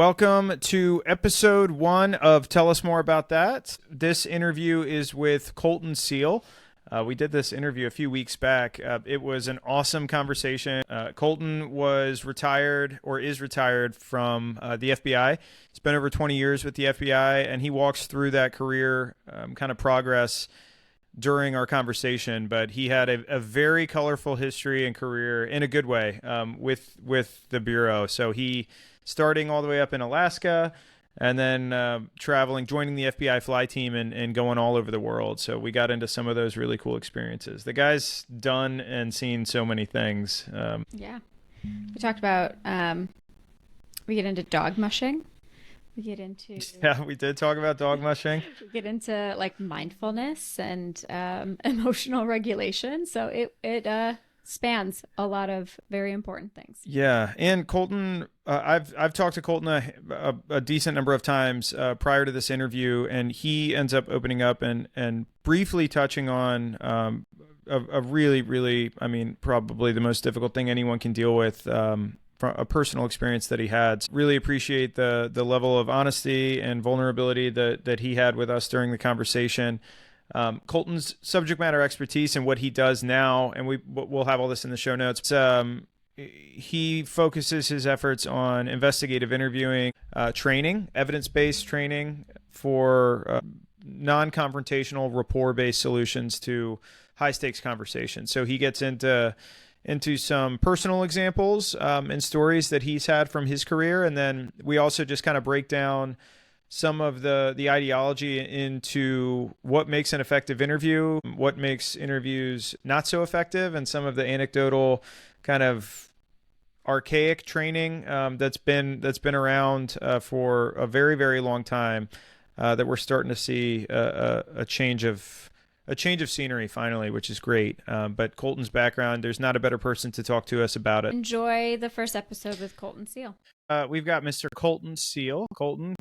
Welcome to episode 1 of Tell Us More About That. This interview is with Colton Seale. We did this interview a few weeks back. It was an awesome conversation. Colton was retired or is retired from the FBI. Spent over 20 years with the FBI, and he walks through that career kind of progress during our conversation. But he had a very colorful history and career in a good way with the Bureau. So he starting all the way up in Alaska and then traveling, joining the FBI fly team and going all over the world. So we got into some of those really cool experiences. The guy's done and seen so many things. Yeah. We talked about, we get into dog mushing. We get into... Yeah, we did talk about dog mushing. We get into like mindfulness and emotional regulation. So it spans a lot of very important things. Yeah, and Colton, I've talked to Colton a decent number of times prior to this interview, and he ends up opening up and briefly touching on a really, I mean, probably the most difficult thing anyone can deal with, from a personal experience that he had. Really appreciate the level of honesty and vulnerability that he had with us during the conversation. Colton's subject matter expertise and what he does now, and we'll have all this in the show notes. He focuses his efforts on investigative interviewing, training, evidence-based training for non-confrontational, rapport-based solutions to high-stakes conversations. So he gets into some personal examples and stories that he's had from his career, and then we also just kind of break down some of the ideology into what makes an effective interview, what makes interviews not so effective, and some of the anecdotal kind of archaic training that's been around for a very, very long time, that we're starting to see a change of scenery finally, which is great. But Colton's background, there's not a better person to talk to us about it. Enjoy the first episode with Colton Seale. We've got Mr. Colton Seale. Colton,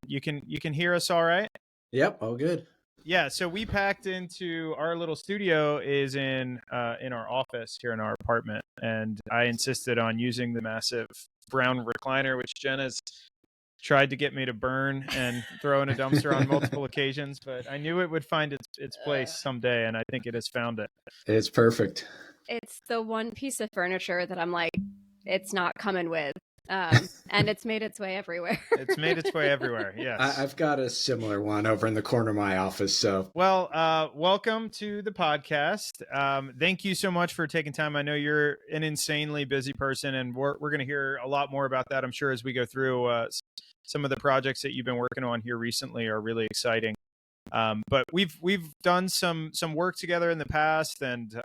you can hear us all right? Yep, all good. Yeah, so we packed into our little studio is in our office here in our apartment, and I insisted on using the massive brown recliner, which Jen has tried to get me to burn and throw in a dumpster on multiple occasions, but I knew it would find its place someday, and I think it has found it. It's perfect. It's the one piece of furniture that I'm like, it's not coming with. And it's made its way everywhere. It's made its way everywhere, yes. I've got a similar one over in the corner of my office. So, well, welcome to the podcast. Thank you so much for taking time. I know you're an insanely busy person, and we're going to hear a lot more about that, I'm sure, as we go through. Some of the projects that you've been working on here recently are really exciting. But we've done some work together in the past, and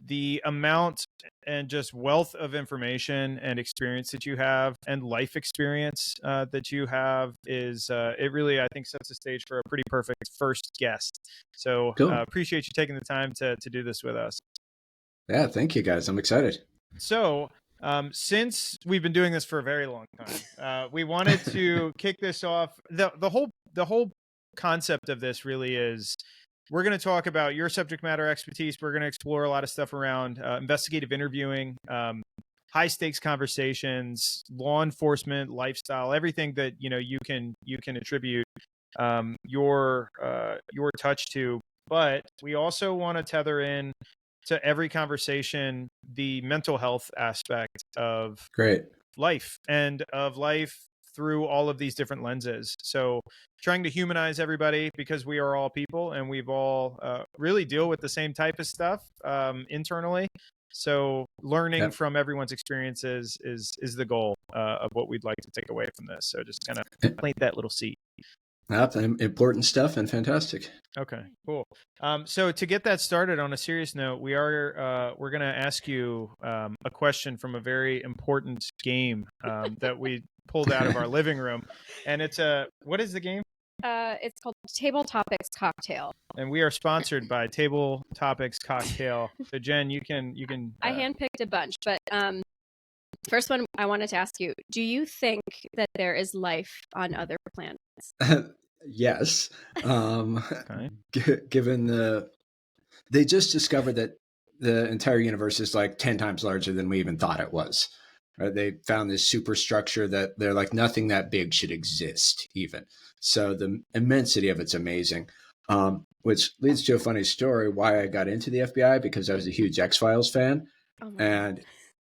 the amount and just wealth of information and experience that you have and life experience that you have is it really, I think, sets the stage for a pretty perfect first guest. So cool. Appreciate you taking the time to do this with us. Yeah, thank you guys. I'm excited. So since we've been doing this for a very long time, we wanted to kick this off. The whole concept of this really is, we're going to talk about your subject matter expertise. We're going to explore a lot of stuff around investigative interviewing, high stakes conversations, law enforcement, lifestyle, everything that you can attribute your touch to. But we also want to tether in to every conversation the mental health aspect of life and of life through all of these different lenses. So trying to humanize everybody, because we are all people and we've all really deal with the same type of stuff internally. So learning from everyone's experiences is the goal of what we'd like to take away from this. So just kind of plant that little seed. That's important stuff and fantastic. Okay, cool. So to get that started on a serious note, we're going to ask you a question from a very important game that we pulled out of our living room, and what is the game? It's called Table Topics Cocktail, and we are sponsored by Table Topics Cocktail. So Jen, you can. I handpicked a bunch, but first one I wanted to ask you: do you think that there is life on other planets? Yes. Okay. Given they just discovered that the entire universe is like 10 times larger than we even thought it was. Right? They found this superstructure that they're like, nothing that big should exist even. So the immensity of it's amazing. Which leads to a funny story why I got into the FBI, because I was a huge X-Files fan and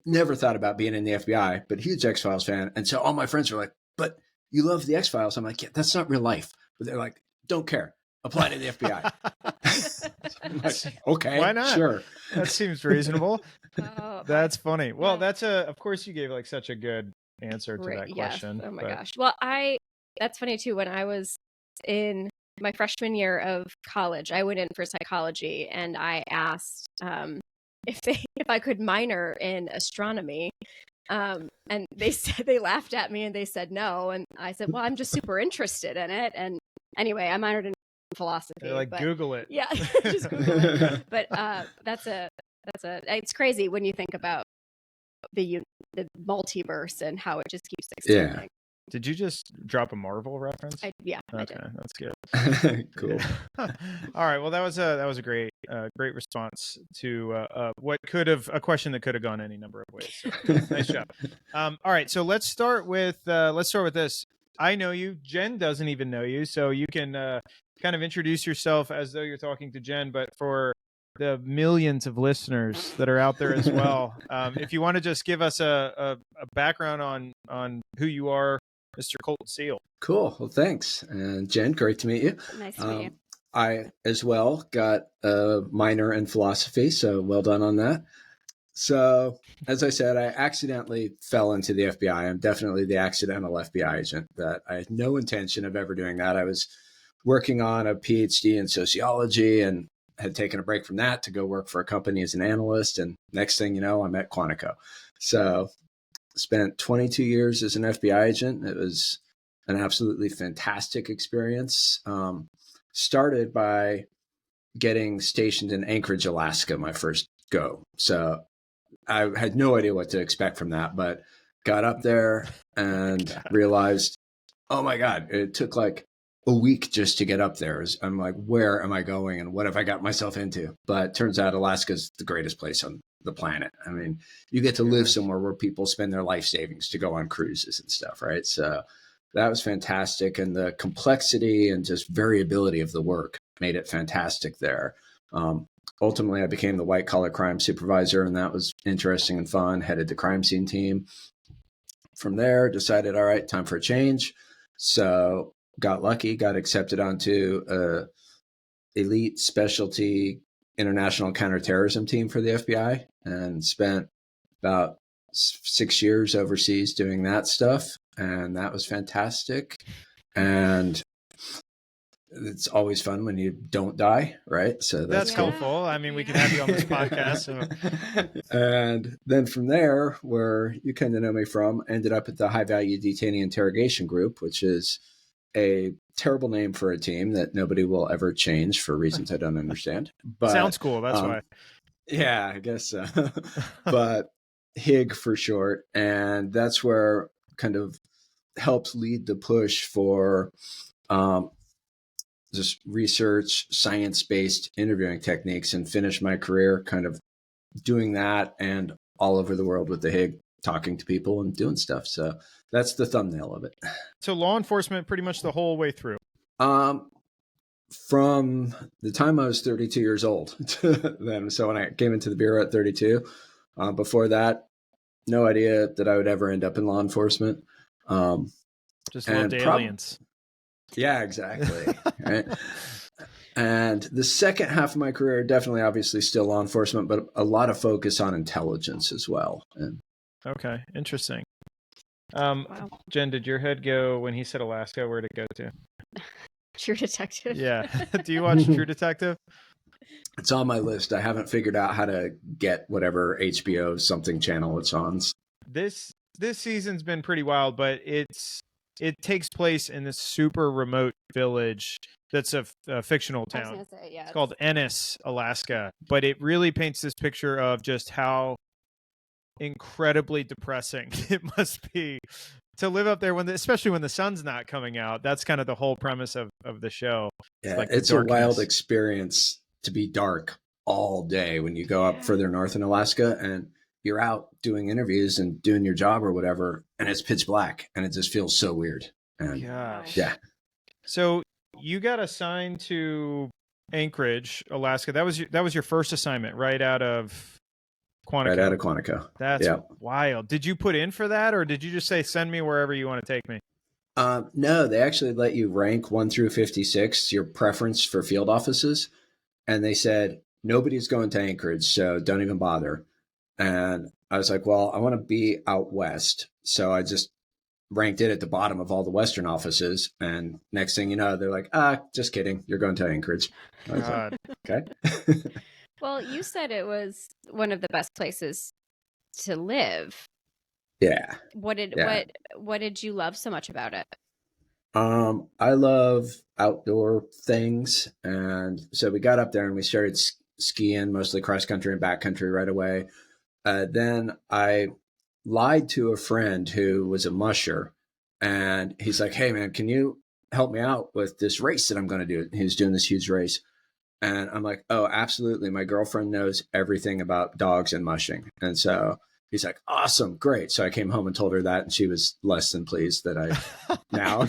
never thought about being in the FBI, but huge X-Files fan. And so all my friends were like, but you love the X-Files. I'm like, yeah, that's not real life. But they're like, don't care. Apply to the FBI. I'm like, okay, why not? Sure. That seems reasonable. Oh, That's funny. Well, Yeah. of course you gave like such a good answer to that question. Yes. Oh my but- gosh. Well, that's funny too. When I was in my freshman year of college, I went in for psychology and I asked if I could minor in astronomy. And they said, they laughed at me and they said no. And I said, well, I'm just super interested in it. And anyway, I minored in philosophy. They're like, but, Google it. Yeah, just Google it. But it's crazy when you think about the multiverse and how it just keeps expanding. Yeah. Did you just drop a Marvel reference? I did. That's good. Cool. All right. Well, that was a great response to a question that could have gone any number of ways. So, nice job. All right. So let's start with this. I know you. Jen doesn't even know you, so you can kind of introduce yourself as though you're talking to Jen, but for the millions of listeners that are out there as well, if you want to just give us a background on who you are, Mr. Colton Seale. Cool. Well, thanks. And Jen, great to meet you. Nice to meet you. I, as well, got a minor in philosophy, so well done on that. So, as I said, I accidentally fell into the FBI. I'm definitely the accidental FBI agent. That I had no intention of ever doing that. I was working on a PhD in sociology and had taken a break from that to go work for a company as an analyst. And next thing you know, I'm at Quantico. So spent 22 years as an FBI agent. It was an absolutely fantastic experience. Started by getting stationed in Anchorage, Alaska, my first go. So I had no idea what to expect from that, but got up there and realized, oh my God, it took like a week just to get up there. I'm like, where am I going and what have I got myself into? But turns out Alaska's the greatest place on the planet. I mean, you get to live somewhere where people spend their life savings to go on cruises and stuff, right? So that was fantastic. And the complexity and just variability of the work made it fantastic there. Ultimately, I became the white collar crime supervisor, and that was interesting and fun. Headed the crime scene team. From there, decided, all right, time for a change. So got lucky, got accepted onto a elite specialty international counterterrorism team for the FBI, and spent about 6 years overseas doing that stuff. And that was fantastic. And it's always fun when you don't die, right? So that's cool. helpful. I mean, we can have you on this podcast. So. And then from there, where you kind of know me from, ended up at the High Value Detainee Interrogation Group, which is a terrible name for a team that nobody will ever change for reasons I don't understand. But sounds cool. That's why. Yeah, I guess so. But HIG for short. And that's where kind of helped lead the push for just research, science-based interviewing techniques, and finished my career kind of doing that and all over the world with the HIG, talking to people and doing stuff. So that's the thumbnail of it. So law enforcement pretty much the whole way through. From the time I was 32 years old to then. So when I came into the Bureau at 32, before that, no idea that I would ever end up in law enforcement. Just loved aliens. Yeah, exactly. Right. And the second half of my career, definitely, obviously, still law enforcement, but a lot of focus on intelligence as well. And okay, interesting. Wow. Jen, did your head go when he said Alaska? Where'd it go to? True Detective. Yeah. Do you watch True Detective? It's on my list. I haven't figured out how to get whatever HBO something channel it's on. This season's been pretty wild, but it takes place in this super remote village that's a fictional town. I was gonna say, yeah, it's called Ennis, Alaska. But it really paints this picture of just how incredibly depressing it must be to live up there especially when the sun's not coming out. That's kind of the whole premise of the show. Yeah, it's a wild experience to be dark all day when you go up further north in Alaska, and you're out doing interviews and doing your job or whatever, and it's pitch black, and it just feels so weird. And Gosh. yeah. So you got assigned to Anchorage, Alaska. That was your first assignment right out of Quantico. Right out of Quantico. That's wild. Did you put in for that, or did you just say, send me wherever you want to take me? No, they actually let you rank 1 through 56, your preference for field offices. And they said, nobody's going to Anchorage, so don't even bother. And I was like, well, I want to be out west. So I just ranked it at the bottom of all the Western offices. And next thing you know, they're like, just kidding. You're going to Anchorage. I was like, okay. Well, you said it was one of the best places to live. Yeah. What did you love so much about it? I love outdoor things. And so we got up there and we started skiing, mostly cross country and backcountry right away. Then I lied to a friend who was a musher, and he's like, hey man, can you help me out with this race that I'm going to do? He was doing this huge race. And I'm like, oh, absolutely. My girlfriend knows everything about dogs and mushing. And so he's like, awesome, great. So I came home and told her that, and she was less than pleased that I now.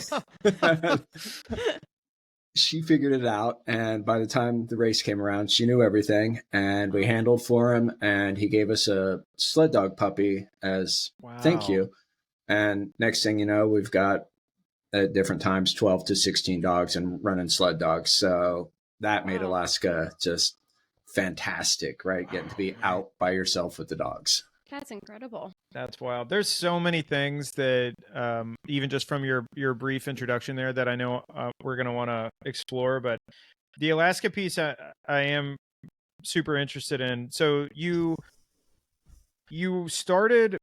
She figured it out. And by the time the race came around, she knew everything. And we handled for him. And he gave us a sled dog puppy as thank you. And next thing you know, we've got at different times 12 to 16 dogs and running sled dogs. So that made Alaska just fantastic, right? Getting to be out by yourself with the dogs. That's incredible. That's wild. There's so many things that even just from your brief introduction there that I know we're going to want to explore. But the Alaska piece I am super interested in. So you started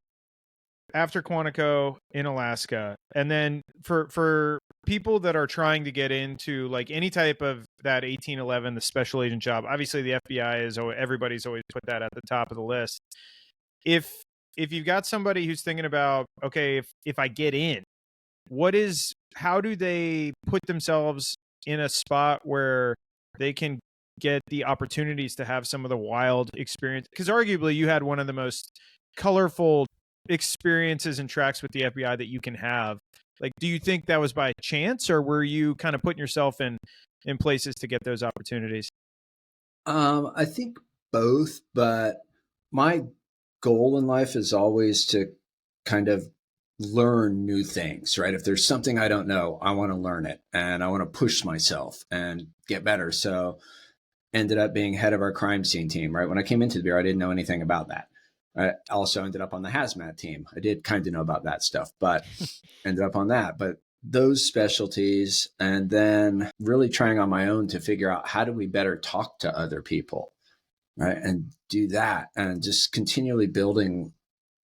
after Quantico in Alaska, and then for people that are trying to get into like any type of that 1811, the special agent job, obviously the FBI is, everybody's always put that at the top of the list. If you've got somebody who's thinking about, okay, if I get in, how do they put themselves in a spot where they can get the opportunities to have some of the wild experience? Because arguably you had one of the most colorful experiences and tracks with the FBI that you can have. Like, do you think that was by chance, or were you kind of putting yourself in places to get those opportunities? I think both, but my goal in life is always to kind of learn new things, right? If there's something I don't know, I want to learn it and I want to push myself and get better. So ended up being head of our crime scene team, right? When I came into the bureau, I didn't know anything about that. I also ended up on the hazmat team. I did kind of know about that stuff, but ended up on that. But those specialties, and then really trying on my own to figure out how do we better talk to other people, right? And do that, and just continually building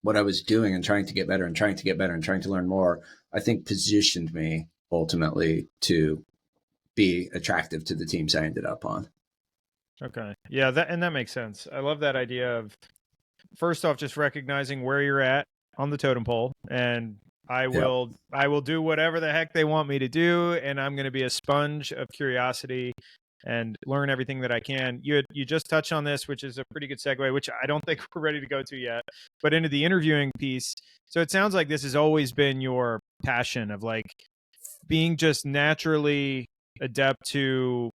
what I was doing and trying to get better and trying to get better and trying to learn more, I think positioned me ultimately to be attractive to the teams I ended up on. Okay. Yeah, that makes sense. I love that idea of, first off, just recognizing where you're at on the totem pole, and I will do whatever the heck they want me to do, and I'm going to be a sponge of curiosity and learn everything that I can. You just touched on this, which is a pretty good segue, which I don't think we're ready to go to yet, but into the interviewing piece. So it sounds like this has always been your passion of like being just naturally adept to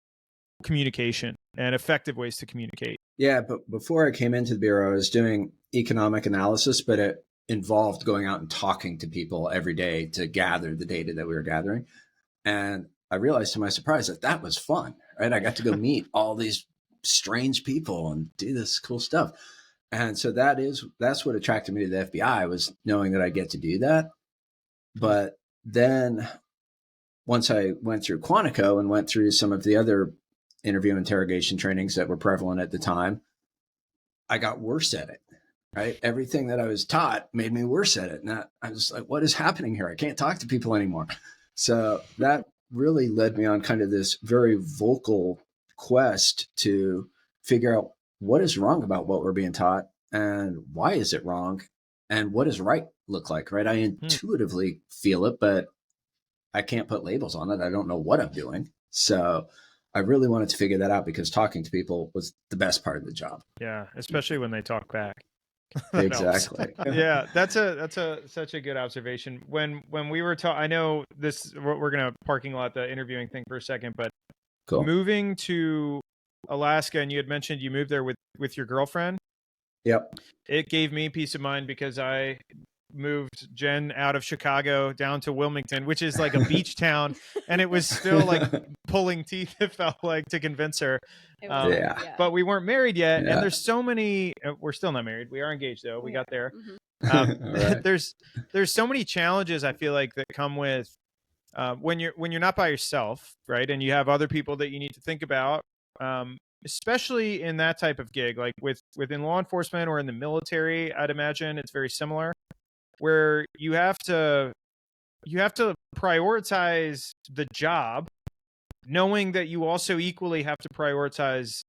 communication and effective ways to communicate. Yeah, but before I came into the bureau, I was doing economic analysis, but it involved going out and talking to people every day to gather the data that we were gathering. And I realized to my surprise that was fun, right? I got to go meet all these strange people and do this cool stuff. And so that's what attracted me to the FBI, was knowing that I get to do that. But then once I went through Quantico and went through some of the other interview interrogation trainings that were prevalent at the time, I got worse at it, right? Everything that I was taught made me worse at it. And I was like, what is happening here? I can't talk to people anymore. So that really led me on kind of this very vocal quest to figure out what is wrong about what we're being taught and why is it wrong and what does right look like, right? I intuitively feel it, but I can't put labels on it. I don't know what I'm doing. So I really wanted to figure that out, because talking to people was the best part of the job. Yeah, especially when they talk back. Exactly. Yeah, that's such a good observation. When we were talking, I know this, we're gonna parking lot the interviewing thing for a second, but Cool. moving to Alaska, and you had mentioned you moved there with your girlfriend. Yep. It gave me peace of mind because I moved Jen out of Chicago down to Wilmington, which is like a beach town, and it was still like pulling teeth, it felt like, to convince her. Yeah. But we weren't married yet, Yeah. and there's so many. We're still not married. We are engaged though. We got there. Right. There's so many challenges I feel like that come with when you're not by yourself, right? And you have other people that you need to think about, especially in that type of gig, like within law enforcement or in the military. I'd imagine it's very similar, where you have to prioritize the job, knowing that you also equally have to prioritize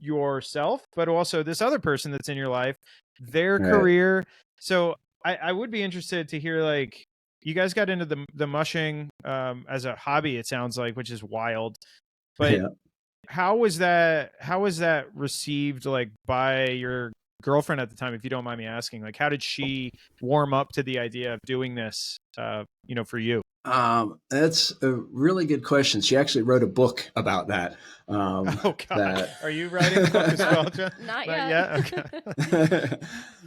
yourself, but also this other person that's in your life, their career. So I would be interested to hear, like, you guys got into the mushing as a hobby, it sounds like, which is wild. But how was that received, like, by your girlfriend at the time, if you don't mind me asking? Like, how did she warm up to the idea of doing this, for you? That's a really good question. She actually wrote a book about that. Oh God! Are you writing a book as well, John? Not yet. Okay.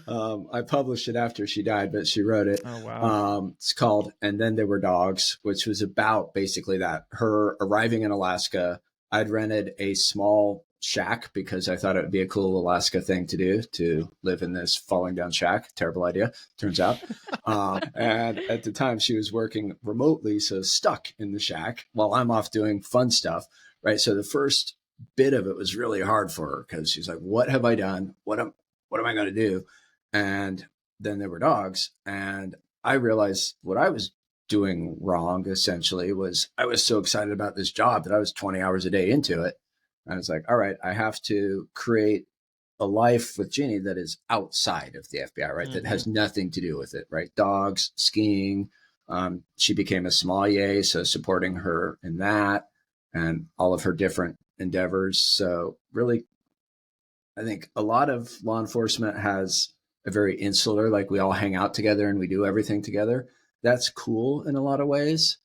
I published it after she died, but she wrote it. Oh wow! It's called "And Then There Were Dogs," which was about basically that. Her arriving in Alaska. I'd rented a small shack because I thought it would be a cool Alaska thing to do, to live in this falling down shack. Terrible idea, turns out. And at the time she was working remotely, so stuck in the shack while I'm off doing fun stuff. Right. So the first bit of it was really hard for her because she's like, what have I done? What am I going to do? And then there were dogs. And I realized what I was doing wrong, essentially, was I was so excited about this job that I was 20 hours a day into it. I was like, all right, I have to create a life with Jeannie that is outside of the FBI, right? Mm-hmm. That has nothing to do with it, right? Dogs, skiing. She became a sommelier, so supporting her in that and all of her different endeavors. So really, I think a lot of law enforcement has a very insular, like we all hang out together and we do everything together. That's cool in a lot of ways,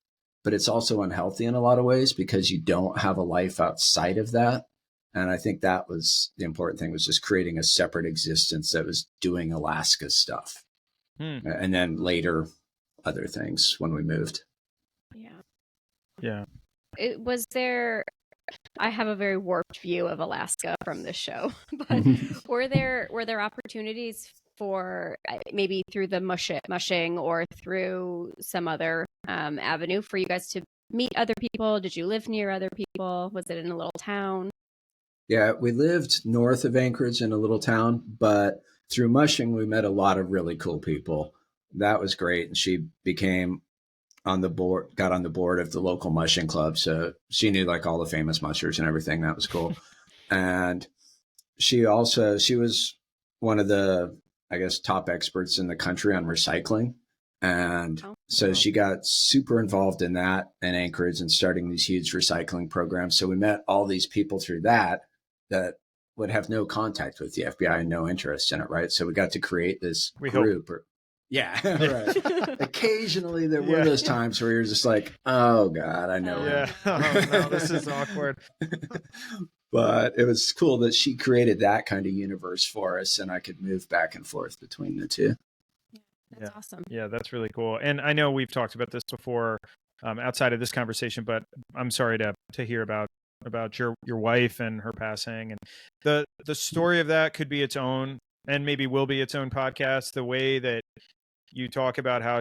but it's also unhealthy in a lot of ways because you don't have a life outside of that. And I think that was the important thing, was just creating a separate existence that was doing Alaska stuff. And then later other things when we moved. Yeah. I have a very warped view of Alaska from this show, but were there opportunities for maybe through the mushing or through some other avenue for you guys to meet other people? Did you live near other people? Was it in a little town? Yeah, we lived north of Anchorage in a little town, but through mushing, we met a lot of really cool people. That was great. And she became got on the board of the local mushing club. So she knew like all the famous mushers and everything. That was cool. And she was one of the, I guess, top experts in the country on recycling. And so she got super involved in that in Anchorage and starting these huge recycling programs. So we met all these people through that would have no contact with the FBI and no interest in it, right? So we got to create this group. Yeah, right. Occasionally there were those times where you're just like, oh God, I know. Yeah. Oh, no, this is awkward. But it was cool that she created that kind of universe for us and I could move back and forth between the two. That's awesome. Yeah, that's really cool. And I know we've talked about this before outside of this conversation, but I'm sorry to hear about your wife and her passing. And the story of that could be its own, and maybe will be its own podcast. The way that you talk about how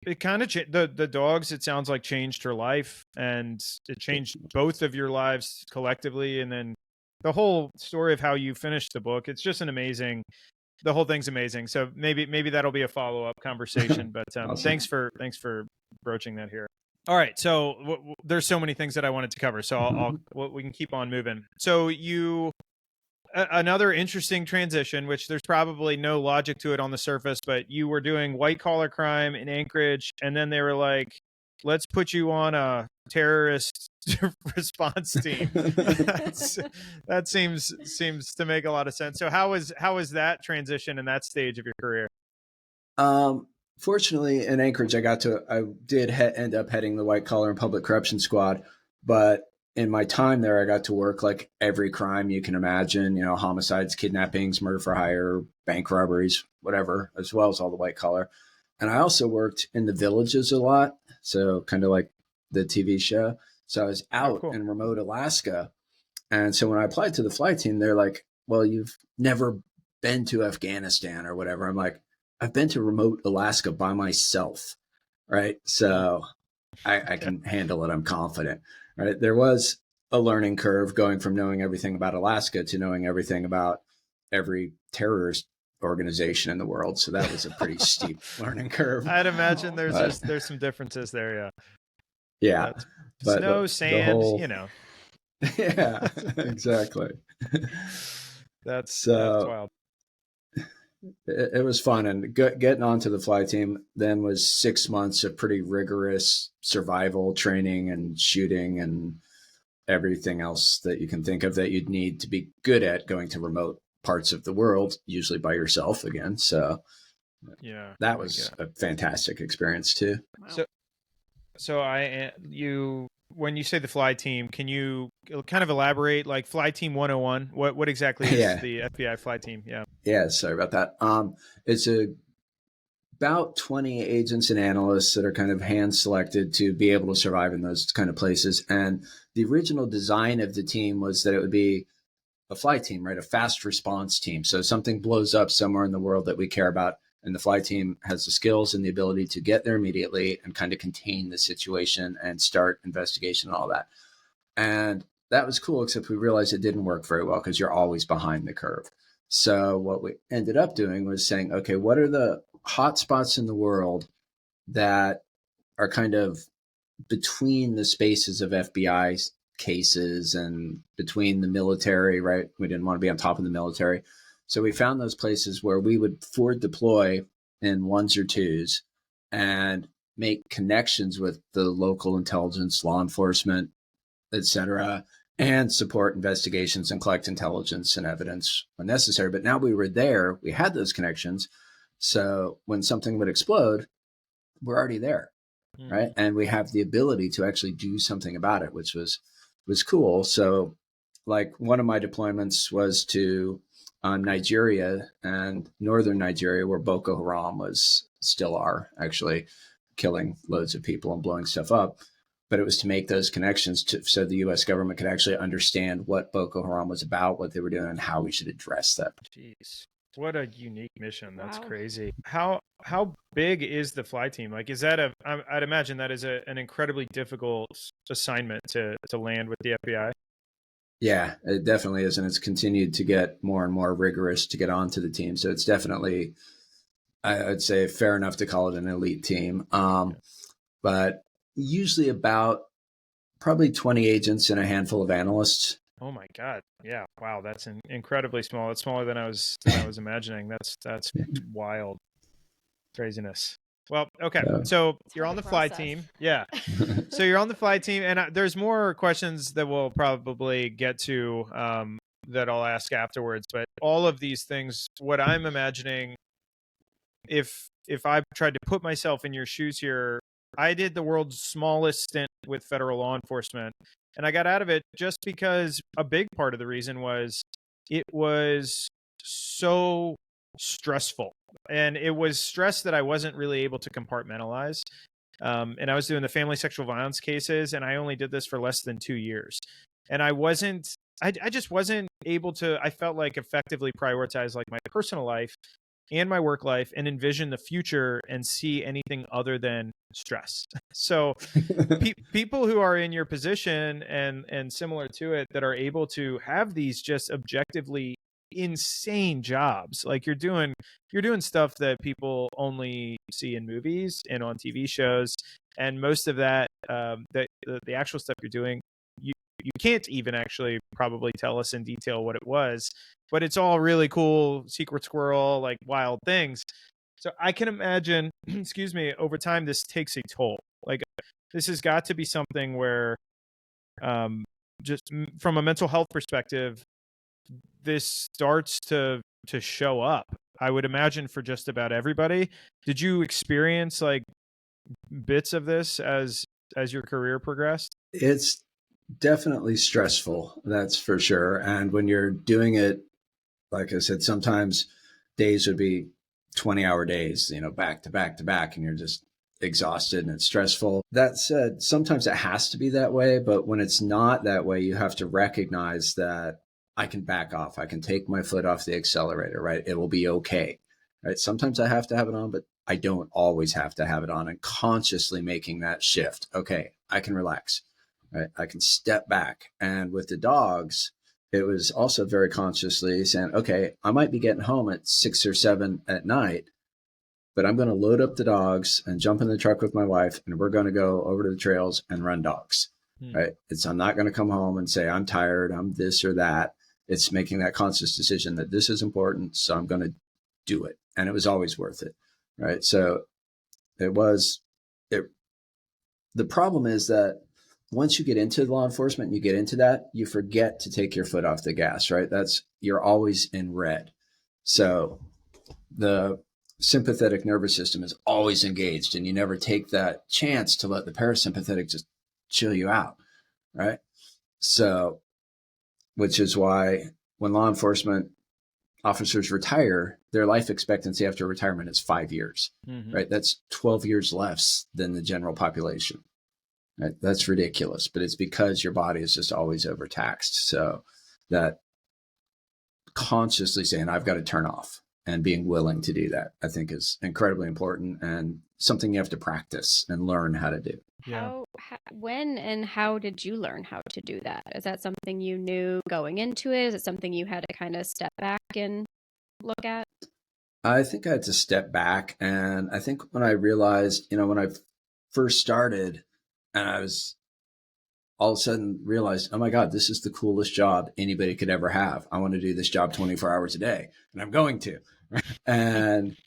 it kind of the dogs, it sounds like, changed her life, and it changed both of your lives collectively. And then the whole story of how you finished the book, it's just the whole thing's amazing. So maybe that'll be a follow-up conversation, but awesome. thanks for broaching that here. All right. So there's so many things that I wanted to cover, so we can keep on moving. So another interesting transition, which there's probably no logic to it on the surface, but you were doing white collar crime in Anchorage, and then they were like, let's put you on a terrorist response team. That seems to make a lot of sense. So how was that transition in that stage of your career? Fortunately, in Anchorage, I did end up heading the white collar and public corruption squad, but in my time there, I got to work like every crime you can imagine, homicides, kidnappings, murder for hire, bank robberies, whatever, as well as all the white collar. And I also worked in the villages a lot. So kind of like the TV show. So I was out in remote Alaska. And so when I applied to the flight team, they're like, well, you've never been to Afghanistan or whatever. I'm like, I've been to remote Alaska by myself. Right. So I can handle it. I'm confident. Right. There was a learning curve going from knowing everything about Alaska to knowing everything about every terrorist organization in the world. So that was a pretty steep learning curve. I'd imagine there's some differences there. Yeah. Yeah. But snow, sand, Yeah, exactly. That's wild. It was fun, and getting onto the flight team then was 6 months of pretty rigorous survival training and shooting and everything else that you can think of that you'd need to be good at going to remote parts of the world, usually by yourself again. So yeah, that was a fantastic experience too. Wow. So when you say the fly team, can you kind of elaborate, like Fly Team 101? What exactly is the FBI fly team? Yeah. Yeah, sorry about that. It's about 20 agents and analysts that are kind of hand selected to be able to survive in those kind of places. And the original design of the team was that it would be a fly team, right? A fast response team. So something blows up somewhere in the world that we care about, and the fly team has the skills and the ability to get there immediately and kind of contain the situation and start investigation and all that. And that was cool, except we realized it didn't work very well because you're always behind the curve. So what we ended up doing was saying, okay, what are the hot spots in the world that are kind of between the spaces of FBI cases and between the military, right? We didn't want to be on top of the military. So we found those places where we would forward deploy in ones or twos and make connections with the local intelligence, law enforcement, et cetera, and support investigations and collect intelligence and evidence when necessary. But now we were there, we had those connections. So when something would explode, we're already there, right? And we have the ability to actually do something about it, which was cool. So like one of my deployments was to Nigeria and northern Nigeria, where Boko Haram still are actually killing loads of people and blowing stuff up. But it was to make those connections so the U.S. government could actually understand what Boko Haram was about, what they were doing, and how we should address that. Jeez, what a unique mission! That's crazy. How big is the fly team? Like, is that I'd imagine that is an incredibly difficult assignment to land with the FBI. Yeah, it definitely is, and it's continued to get more and more rigorous to get onto the team. So it's definitely, I'd say, fair enough to call it an elite team. But usually about probably 20 agents and a handful of analysts. Oh my God. Yeah. Wow. That's incredibly small. It's smaller than I was imagining. That's wild craziness. Well, okay. So you're on the fly team. Yeah. So you're on the fly team, and there's more questions that we'll probably get to that I'll ask afterwards. But all of these things, what I'm imagining, if I tried to put myself in your shoes here, I did the world's smallest stint with federal law enforcement, and I got out of it just because a big part of the reason was it was so stressful, and it was stress that I wasn't really able to compartmentalize. And I was doing the family sexual violence cases, and I only did this for less than 2 years, and I just wasn't able to, I felt like, effectively prioritize like my personal life and my work life and envision the future and see anything other than stress. So people who are in your position and similar to it, that are able to have these just objectively insane jobs, like you're doing stuff that people only see in movies and on TV shows, and most of that the actual stuff you're doing, you can't even actually probably tell us in detail what it was, but it's all really cool, secret squirrel, like wild things. So I can imagine, excuse me, over time this takes a toll. Like, this has got to be something where, just from a mental health perspective, this starts to show up. I would imagine for just about everybody. Did you experience like bits of this as your career progressed? It's definitely stressful, that's for sure. And when you're doing it, like I said, sometimes days would be 20-hour days, back to back to back, and you're just exhausted and it's stressful. That said, sometimes it has to be that way, but when it's not that way, you have to recognize that I can back off. I can take my foot off the accelerator, right? It will be okay, right? Sometimes I have to have it on, but I don't always have to have it on, and consciously making that shift. Okay, I can relax, right? I can step back. And with the dogs, it was also very consciously saying, okay, I might be getting home at 6 or 7 at night, but I'm going to load up the dogs and jump in the truck with my wife, and we're going to go over to the trails and run dogs, right? I'm not going to come home and say, I'm tired, I'm this or that. It's making that conscious decision that this is important, so I'm going to do it. And it was always worth it, right? So the problem is that once you get into law enforcement, you get into that, you forget to take your foot off the gas, right? You're always in red. So the sympathetic nervous system is always engaged, and you never take that chance to let the parasympathetic just chill you out, right? So, which is why when law enforcement officers retire, their life expectancy after retirement is 5 years, right? That's 12 years less than the general population. Right? That's ridiculous, but it's because your body is just always overtaxed. So that consciously saying, I've got to turn off, and being willing to do that, I think is incredibly important and something you have to practice and learn how to do. When and how did you learn how to do that? Is that something you knew going into it? Is it something you had to kind of step back and look at? I think I had to step back. And I think when I realized, when I first started, and I was all of a sudden realized, oh my God, this is the coolest job anybody could ever have. I want to do this job 24 hours a day, and I'm going to. And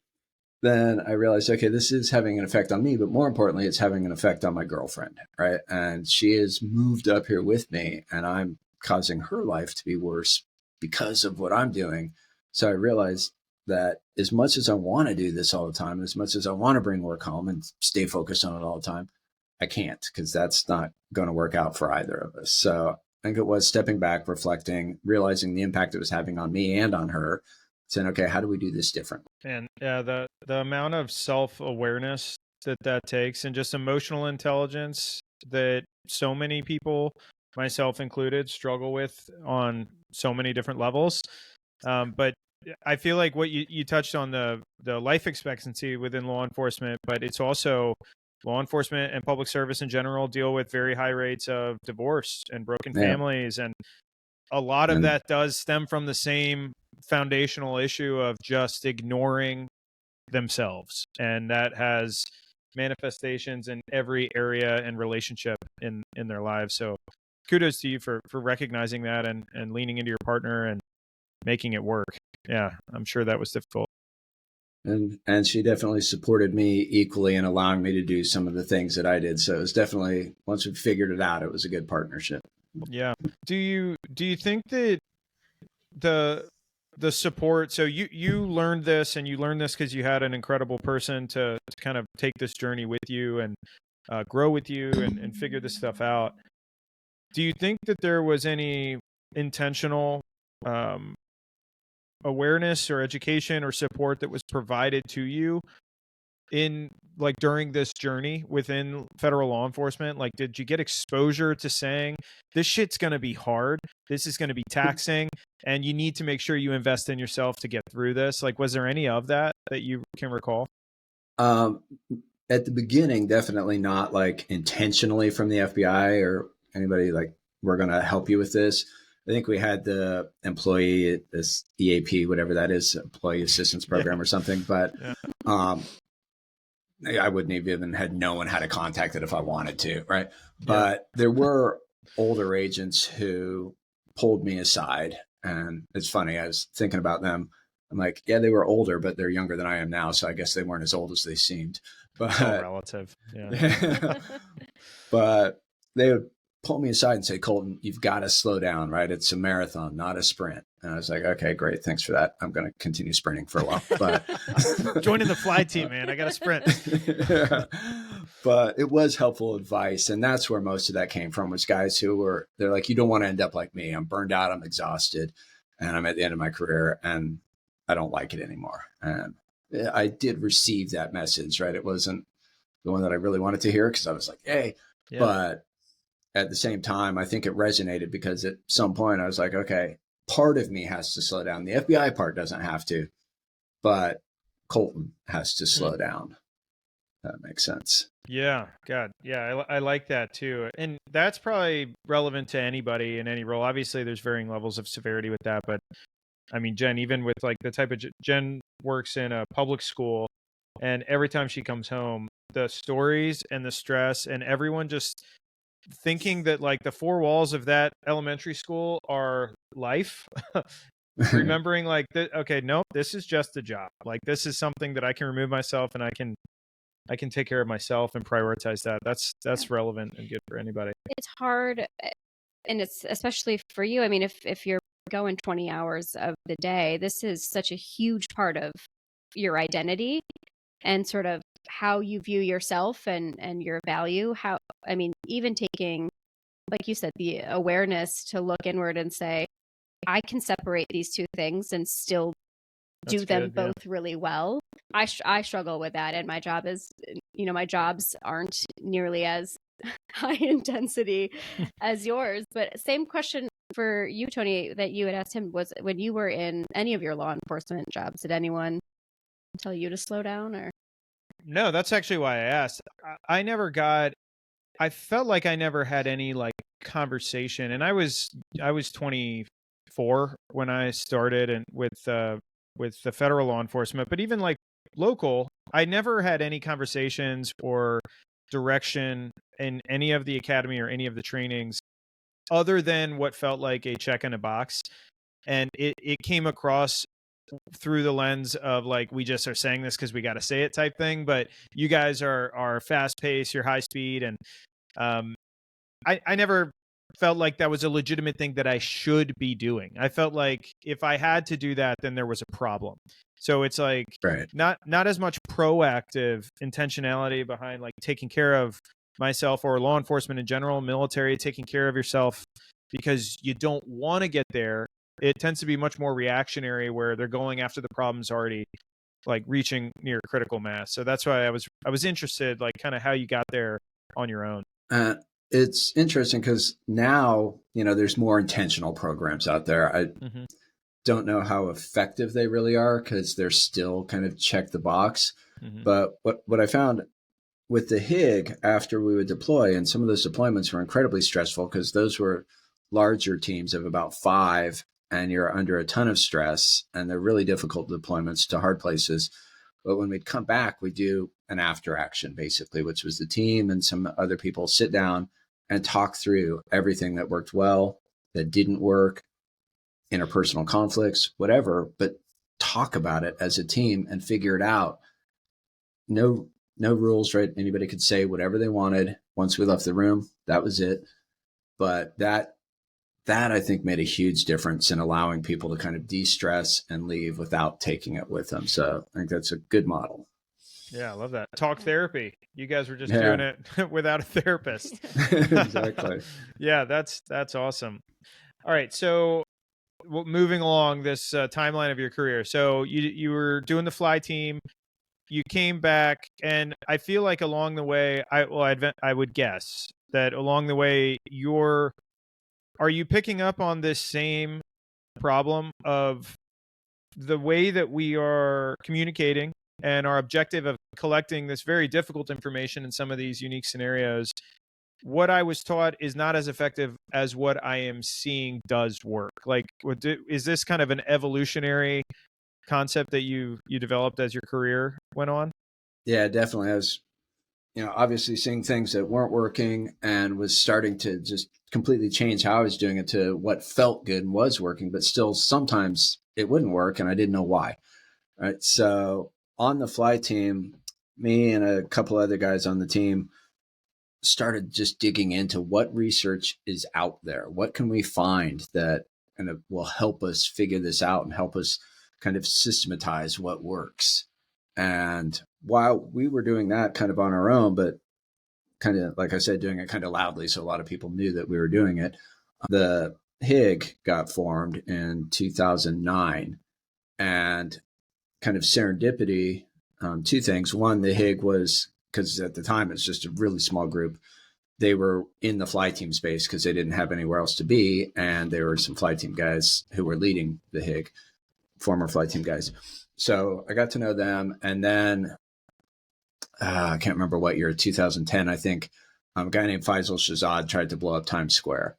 then I realized, okay, this is having an effect on me, but more importantly, it's having an effect on my girlfriend, right? And she has moved up here with me, and I'm causing her life to be worse because of what I'm doing. So I realized that as much as I want to do this all the time, as much as I want to bring work home and stay focused on it all the time, I can't, because that's not going to work out for either of us. So I think it was stepping back, reflecting, realizing the impact it was having on me and on her, saying, okay, how do we do this different? And yeah, the amount of self-awareness that takes, and just emotional intelligence that so many people, myself included, struggle with on so many different levels. But I feel like what you touched on, the life expectancy within law enforcement, but it's also law enforcement and public service in general deal with very high rates of divorce and broken families. And a lot of that does stem from the same foundational issue of just ignoring themselves. And that has manifestations in every area and relationship in their lives. So kudos to you for recognizing that and leaning into your partner and making it work. Yeah, I'm sure that was difficult. And she definitely supported me equally in allowing me to do some of the things that I did. So it was definitely, once we figured it out, it was a good partnership. Yeah. Do you think that the support, so you learned this, and you learned this because you had an incredible person to kind of take this journey with you and grow with you and figure this stuff out. Do you think that there was any intentional awareness or education or support that was provided to you in like during this journey within federal law enforcement? Like, did you get exposure to saying this shit's going to be hard, this is going to be taxing, and you need to make sure you invest in yourself to get through this? Like, was there any of that you can recall? At the beginning, definitely not like intentionally from the FBI or anybody like, we're going to help you with this. I think we had the employee, this EAP, whatever that is, employee assistance program or something. But I wouldn't even had known how to contact it if I wanted to, right? But there were older agents who pulled me aside. And it's funny, I was thinking about them. I'm like, yeah, they were older, but they're younger than I am now. So I guess they weren't as old as they seemed. It's all But relative. Yeah. but they would pull me aside and say, Colton, you've got to slow down, right? It's a marathon, not a sprint. And I was like, okay, great. Thanks for that. I'm going to continue sprinting for a while. But joining the fly team, man, I got to sprint. Yeah. But it was helpful advice. And that's where most of that came from, was guys who were, they're like, you don't want to end up like me. I'm burned out. I'm exhausted. And I'm at the end of my career and I don't like it anymore. And I did receive that message, right? It wasn't the one that I really wanted to hear, because I was like, hey, Yeah. But at the same time, I think it resonated, because at some point I was like, okay, part of me has to slow down. The FBI part doesn't have to, but Colton has to slow down. That makes sense. Yeah, God. Yeah, I like that too. And that's probably relevant to anybody in any role. Obviously, there's varying levels of severity with that. But I mean, Jen, even with like the type of Jen works in a public school, and every time she comes home, the stories and the stress and everyone just thinking that like the four walls of that elementary school are life. Remembering like, okay, nope, this is just a job. Like, this is something that I can remove myself and I can take care of myself and prioritize that. That's relevant and good for anybody. It's hard, and it's especially for you. I mean, if you're going 20 hours of the day, this is such a huge part of your identity and sort of how you view yourself and your value. How, I mean, even taking, like you said, the awareness to look inward and say, I can separate these two things and still do them both really well. I struggle with that, and my job is, my jobs aren't nearly as high intensity as yours. But same question for you, Tony, that you had asked him, was when you were in any of your law enforcement jobs, did anyone tell you to slow down? Or no, that's actually why I asked. I felt like I never had any like conversation, and I was 24 when I started, and with the federal law enforcement, but even like local, I never had any conversations or direction in any of the academy or any of the trainings other than what felt like a check in a box. And it came across through the lens of like, we just are saying this because we got to say it type thing. But you guys are fast paced, you're high speed. And I never felt like that was a legitimate thing that I should be doing. I felt like if I had to do that, then there was a problem. So it's like not as much proactive intentionality behind like taking care of myself or law enforcement in general, military, taking care of yourself because you don't want to get there. It tends to be much more reactionary, where they're going after the problems already like reaching near critical mass. So that's why I was interested, like kind of how you got there on your own. It's interesting because now, there's more intentional programs out there. I don't know how effective they really are, because they're still kind of check the box. But what I found with the HIG, after we would deploy, and some of those deployments were incredibly stressful because those were larger teams of about 5, and you're under a ton of stress, and they're really difficult deployments to hard places. But when we'd come back, we do an after action, basically, which was the team and some other people sit down and talk through everything that worked well, that didn't work, interpersonal conflicts, whatever, but talk about it as a team and figure it out. No rules, right? Anybody could say whatever they wanted. Once we left the room, that was it. But that I think made a huge difference in allowing people to kind of de-stress and leave without taking it with them. So I think that's a good model. Yeah, I love that. Talk therapy. You guys were just doing it without a therapist. Exactly. Yeah, that's awesome. All right, so moving along this timeline of your career. So you were doing the fly team. You came back, and I feel like along the way, I would guess that along the way, are you picking up on this same problem of the way that we are communicating and our objective of collecting this very difficult information in some of these unique scenarios? What I was taught is not as effective as what I am seeing does work. Like, is this kind of an evolutionary concept that you developed as your career went on? Yeah, definitely. I was, obviously seeing things that weren't working and was starting to just completely change how I was doing it to what felt good and was working, but still sometimes it wouldn't work and I didn't know why. Right. So on the fly team, me and a couple other guys on the team started just digging into what research is out there. What can we find that kind of will help us figure this out and help us kind of systematize what works? And while we were doing that kind of on our own, but kind of, like I said, doing it kind of loudly, so a lot of people knew that we were doing it, the HIG got formed in 2009. And kind of serendipity, two things. One, the HIG was, because at the time it's just a really small group, they were in the fly team space because they didn't have anywhere else to be. And there were some fly team guys who were leading the HIG, former fly team guys. So I got to know them. And then I can't remember what year, 2010, I think, a guy named Faisal Shahzad tried to blow up Times Square.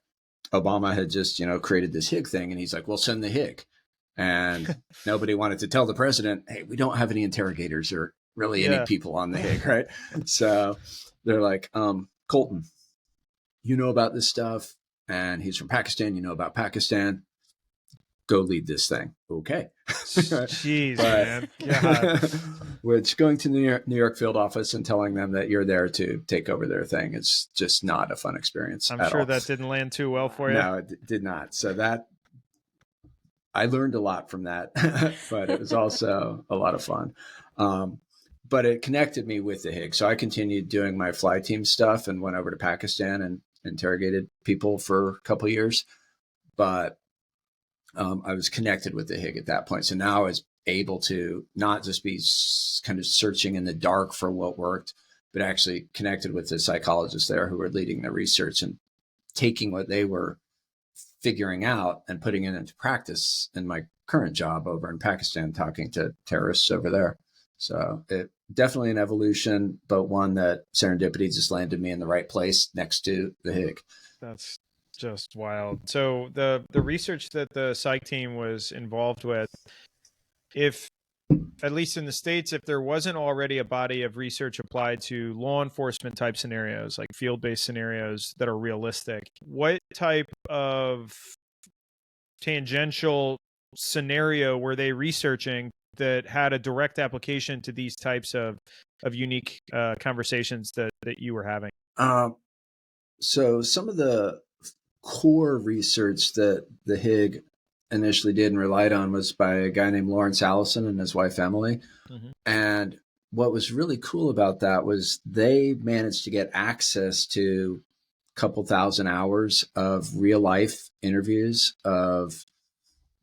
Obama had just, created this HIG thing. And he's like, well, send the HIG. And nobody wanted to tell the president, hey, we don't have any interrogators or really any people on the HIG, right? So they're like, Colton, you know about this stuff, and he's from Pakistan, you know about Pakistan, go lead this thing. Okay. Jeez, man. God. Which, going to the New York field office and telling them that you're there to take over their thing is just not a fun experience. I'm sure that didn't land too well for you. No, it did not. So I learned a lot from that, but it was also a lot of fun. But it connected me with the HIG. So I continued doing my fly team stuff and went over to Pakistan and interrogated people for a couple of years. But I was connected with the HIG at that point. So now I was able to not just be kind of searching in the dark for what worked, but actually connected with the psychologists there who were leading the research and taking what they were figuring out and putting it into practice in my current job over in Pakistan, talking to terrorists over there. So it definitely an evolution, but one that serendipity just landed me in the right place next to the HIG. That's just wild. So the research that the psych team was involved with, if at least in the States, if there wasn't already a body of research applied to law enforcement type scenarios, like field-based scenarios that are realistic, what type of tangential scenario were they researching that had a direct application to these types of unique conversations that you were having? So some of the core research that the HIG initially did and relied on was by a guy named Lawrence Allison and his wife, Emily. Mm-hmm. And what was really cool about that was they managed to get access to a couple thousand hours of real life interviews of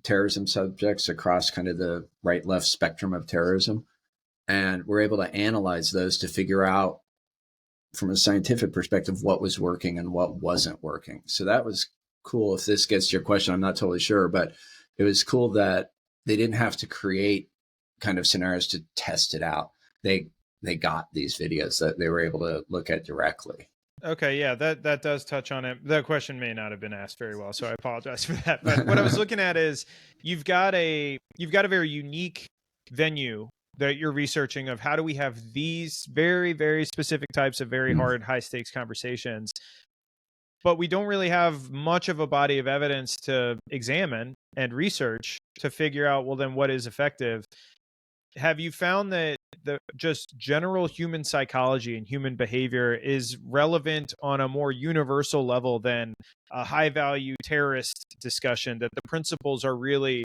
terrorism subjects across kind of the right left spectrum of terrorism. And we're able to analyze those to figure out from a scientific perspective what was working and what wasn't working. So that was cool. If this gets to your question, I'm not totally sure, but it was cool that they didn't have to create kind of scenarios to test it out. They got these videos that they were able to look at directly. Okay, yeah, that does touch on it. The question may not have been asked very well, so I apologize for that. But what I was looking at is you've got a very unique venue that you're researching of how do we have these very, very specific types of very hard, high stakes conversations, but we don't really have much of a body of evidence to examine and research to figure out, well, then what is effective? Have you found that the just general human psychology and human behavior is relevant on a more universal level than a high value terrorist discussion, that the principles are really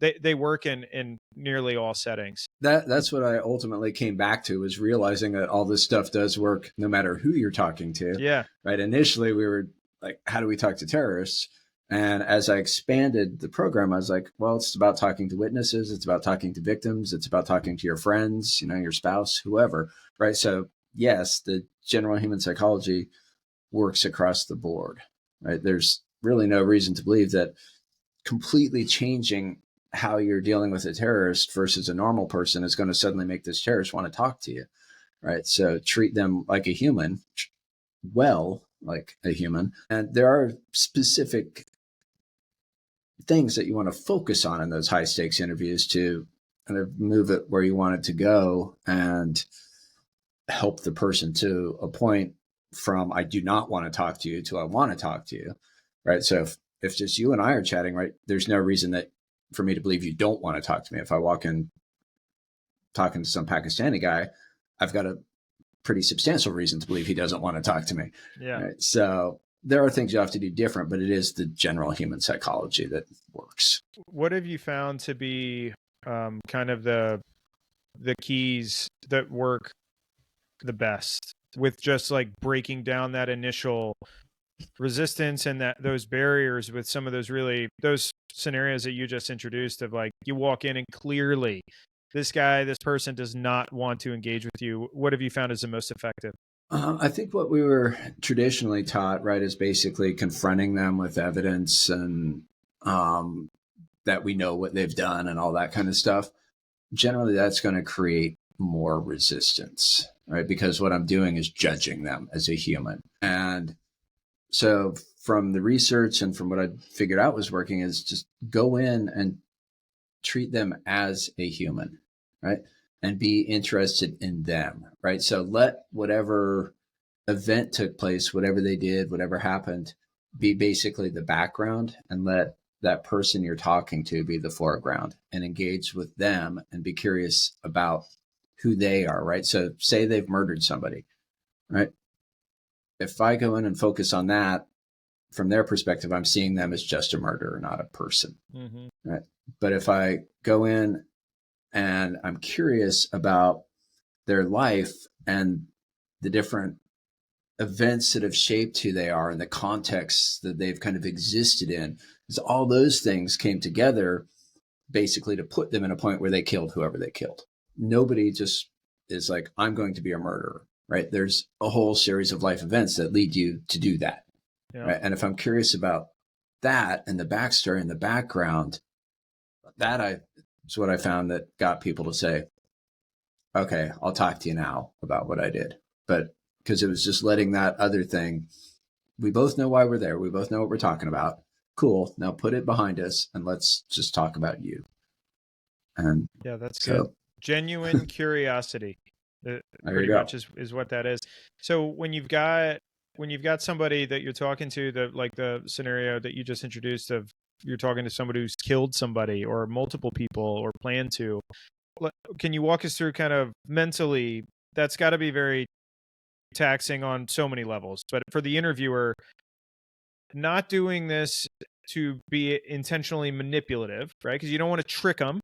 they work in nearly all settings? That's what I ultimately came back to, was realizing that all this stuff does work no matter who you're talking to. Yeah. Right. Initially, we were like, how do we talk to terrorists? And as I expanded the program, I was like, well, it's about talking to witnesses. It's about talking to victims. It's about talking to your friends, your spouse, whoever. Right. So yes, the general human psychology works across the board. Right. There's really no reason to believe that completely changing how you're dealing with a terrorist versus a normal person is going to suddenly make this terrorist want to talk to you. Right. So treat them like a human, like a human. And there are specific things that you want to focus on in those high stakes interviews to kind of move it where you want it to go and help the person to a point from I do not want to talk to you to I want to talk to you. Right. So if just you and I are chatting, right, there's no reason that for me to believe you don't want to talk to me. If I walk in talking to some Pakistani guy, I've got a pretty substantial reason to believe he doesn't want to talk to me. Yeah. Right? So there are things you have to do different, but it is the general human psychology that works. What have you found to be kind of the keys that work the best with just like breaking down that initial resistance and that those barriers with some of those scenarios that you just introduced of like you walk in and clearly this person does not want to engage with you? What have you found is the most effective? I think what we were traditionally taught, right, is basically confronting them with evidence and that we know what they've done and all that kind of stuff. Generally, that's going to create more resistance, right? Because what I'm doing is judging them as a human. And so from the research and from what I figured out was working is just go in and treat them as a human, right? And be interested in them, right? So let whatever event took place, whatever they did, whatever happened, be basically the background, and let that person you're talking to be the foreground, and engage with them and be curious about who they are, right? So say they've murdered somebody, right? If I go in and focus on that, from their perspective, I'm seeing them as just a murderer, not a person, right? But if I go in and I'm curious about their life and the different events that have shaped who they are and the context that they've kind of existed in, because all those things came together basically to put them in a point where they killed whoever they killed. Nobody just is like, I'm going to be a murderer, right? There's a whole series of life events that lead you to do that. Yeah. Right? And if I'm curious about that and the backstory and the background, is what I found that got people to say, okay, I'll talk to you now about what I did. But because it was just letting that other thing, we both know why we're there. We both know what we're talking about. Cool. Now put it behind us and let's just talk about you. And yeah, that's good. Genuine curiosity pretty much is what that is. So when you've got somebody that you're talking to, the scenario that you just introduced of you're talking to somebody who's killed somebody or multiple people or plan to, can you walk us through kind of mentally, that's got to be very taxing on so many levels, but for the interviewer, not doing this to be intentionally manipulative, right? Because you don't want to trick them.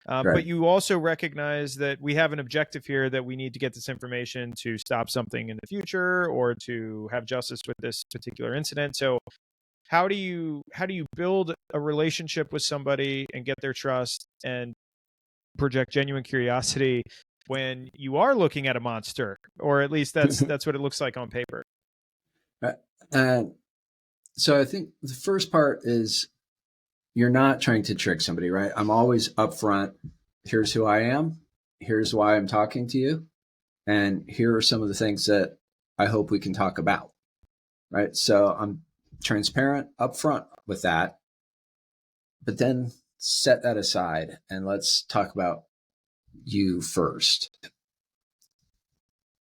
Right. But you also recognize that we have an objective here, that we need to get this information to stop something in the future or to have justice with this particular incident. So how do you build a relationship with somebody and get their trust and project genuine curiosity when you are looking at a monster, or at least that's what it looks like on paper? So I think the first part is you're not trying to trick somebody, right? I'm always upfront. Here's who I am. Here's why I'm talking to you. And here are some of the things that I hope we can talk about, right? So I'm transparent upfront with that, but then set that aside and let's talk about you first.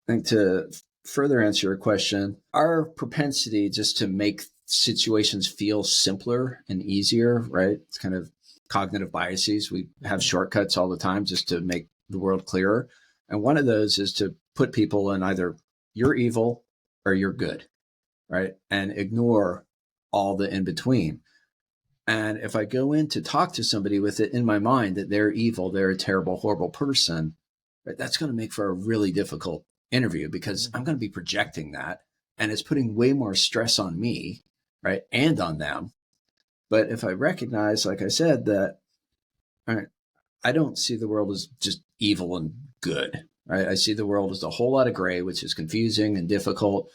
I think to further answer your question, our propensity just to make situations feel simpler and easier, right? It's kind of cognitive biases. We have shortcuts all the time just to make the world clearer. And one of those is to put people in either you're evil or you're good, right? And ignore all the in between. And if I go in to talk to somebody with it in my mind that they're evil, they're a terrible, horrible person, right, that's going to make for a really difficult interview because I'm going to be projecting that, and it's putting way more stress on me, right, and on them. But if I recognize, like I said, that all right, I don't see the world as just evil and good, right? I see the world as a whole lot of gray, which is confusing and difficult.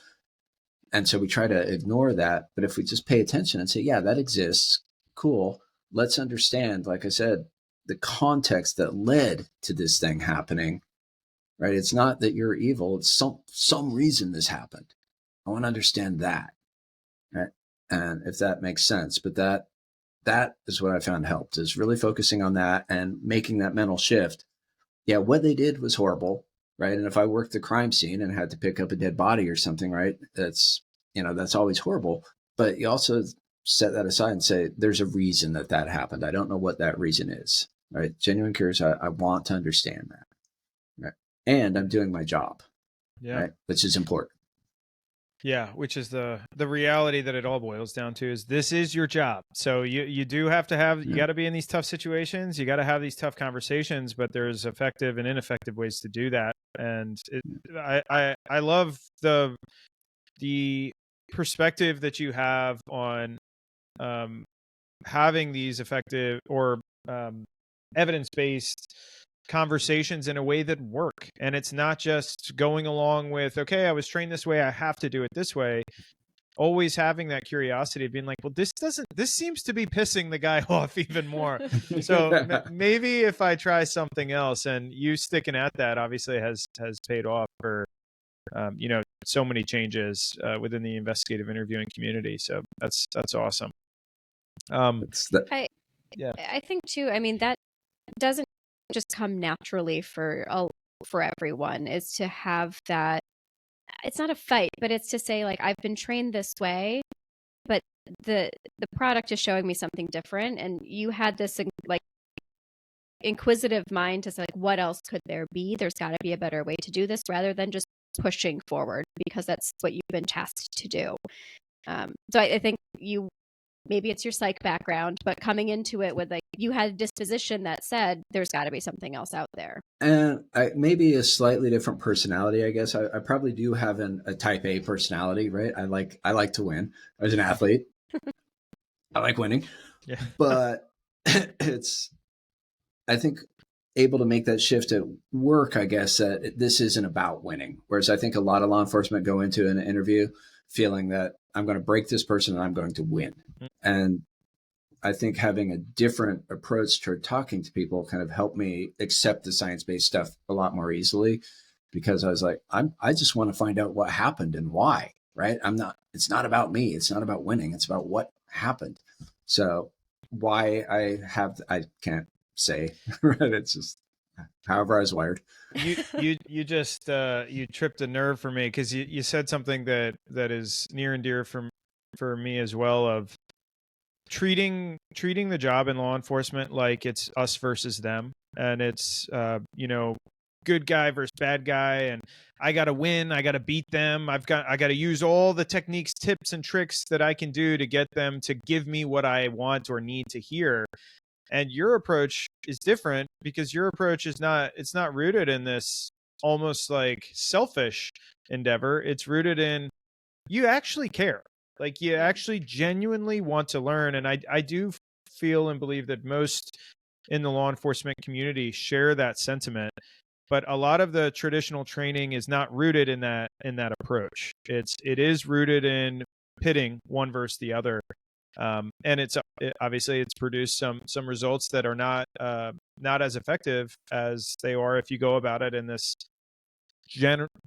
And so we try to ignore that. But if we just pay attention and say, yeah, that exists, cool. Let's understand, like I said, the context that led to this thing happening, right? It's not that you're evil. It's some reason this happened. I want to understand that, right? And if that makes sense, but that is what I found helped, is really focusing on that and making that mental shift. Yeah, what they did was horrible, right? And if I worked the crime scene and had to pick up a dead body or something, right, that's always horrible. But you also set that aside and say, there's a reason that happened. I don't know what that reason is, right? Genuine curiosity, I want to understand that, right? and I'm doing my job, Yeah. right? Which is important. Yeah, which is the reality that it all boils down to is this is your job. So you do have to have, you got to be in these tough situations. You got to have these tough conversations, but there's effective and ineffective ways to do that. And I love the perspective that you have on having these effective or evidence-based conversations in a way that work. And it's not just going along with, okay, I was trained this way, I have to do it this way. Always having that curiosity of being like, well, this seems to be pissing the guy off even more. So maybe if I try something else, and you sticking at that obviously has paid off for, so many changes within the investigative interviewing community. So that's awesome. I think too, I mean, that doesn't just come naturally for everyone, is to have that. It's not a fight, but it's to say, like, I've been trained this way, but the product is showing me something different, and you had this like inquisitive mind to say, like, what else could there be? There's got to be a better way to do this, rather than just pushing forward because that's what you've been tasked to do. So I think maybe it's your psych background, but coming into it with, like, you had a disposition that said there's got to be something else out there. And maybe a slightly different personality, I guess. I probably do have a type A personality, right? I like to win. As an athlete, I like winning. Yeah. But I think, able to make that shift at work, I guess, that this isn't about winning. Whereas I think a lot of law enforcement go into an interview feeling that I'm going to break this person and I'm going to win. And I think having a different approach toward talking to people kind of helped me accept the science-based stuff a lot more easily, because I was like, I just want to find out what happened and why, right? It's not about me. It's not about winning. It's about what happened. So why I can't say, right? It's just however I was wired. You just you tripped a nerve for me, because you said something that is near and dear for me as well, of treating the job in law enforcement like it's us versus them, and it's good guy versus bad guy, and I got to win, I got to beat them, I got to use all the techniques, tips, and tricks that I can do to get them to give me what I want or need to hear. And your approach is different, because your approach is it's not rooted in this almost like selfish endeavor. It's rooted in, you actually care. Like, you actually genuinely want to learn. And I do feel and believe that most in the law enforcement community share that sentiment. But a lot of the traditional training is not rooted in that approach. It is rooted in pitting one versus the other. And obviously it's produced some results that are not as effective as they are if you go about it in this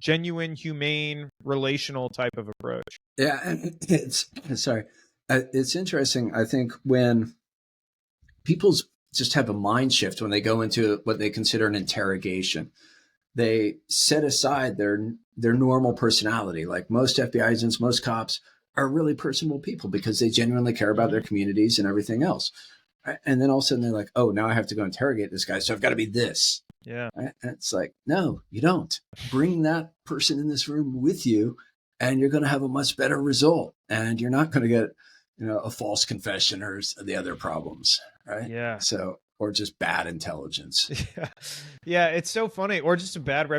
genuine, humane, relational type of approach. Yeah, it's interesting. I think when people just have a mind shift when they go into what they consider an interrogation, they set aside their normal personality. Like most FBI agents, most cops are really personable people because they genuinely care about their communities and everything else. And then all of a sudden they're like, oh, now I have to go interrogate this guy, so I've got to be this. Yeah. And it's like, no, you don't. Bring that person in this room with you, and you're going to have a much better result. And you're not going to get, a false confession or the other problems, right? Yeah. So, or just bad intelligence. Yeah. It's so funny. Or just a bad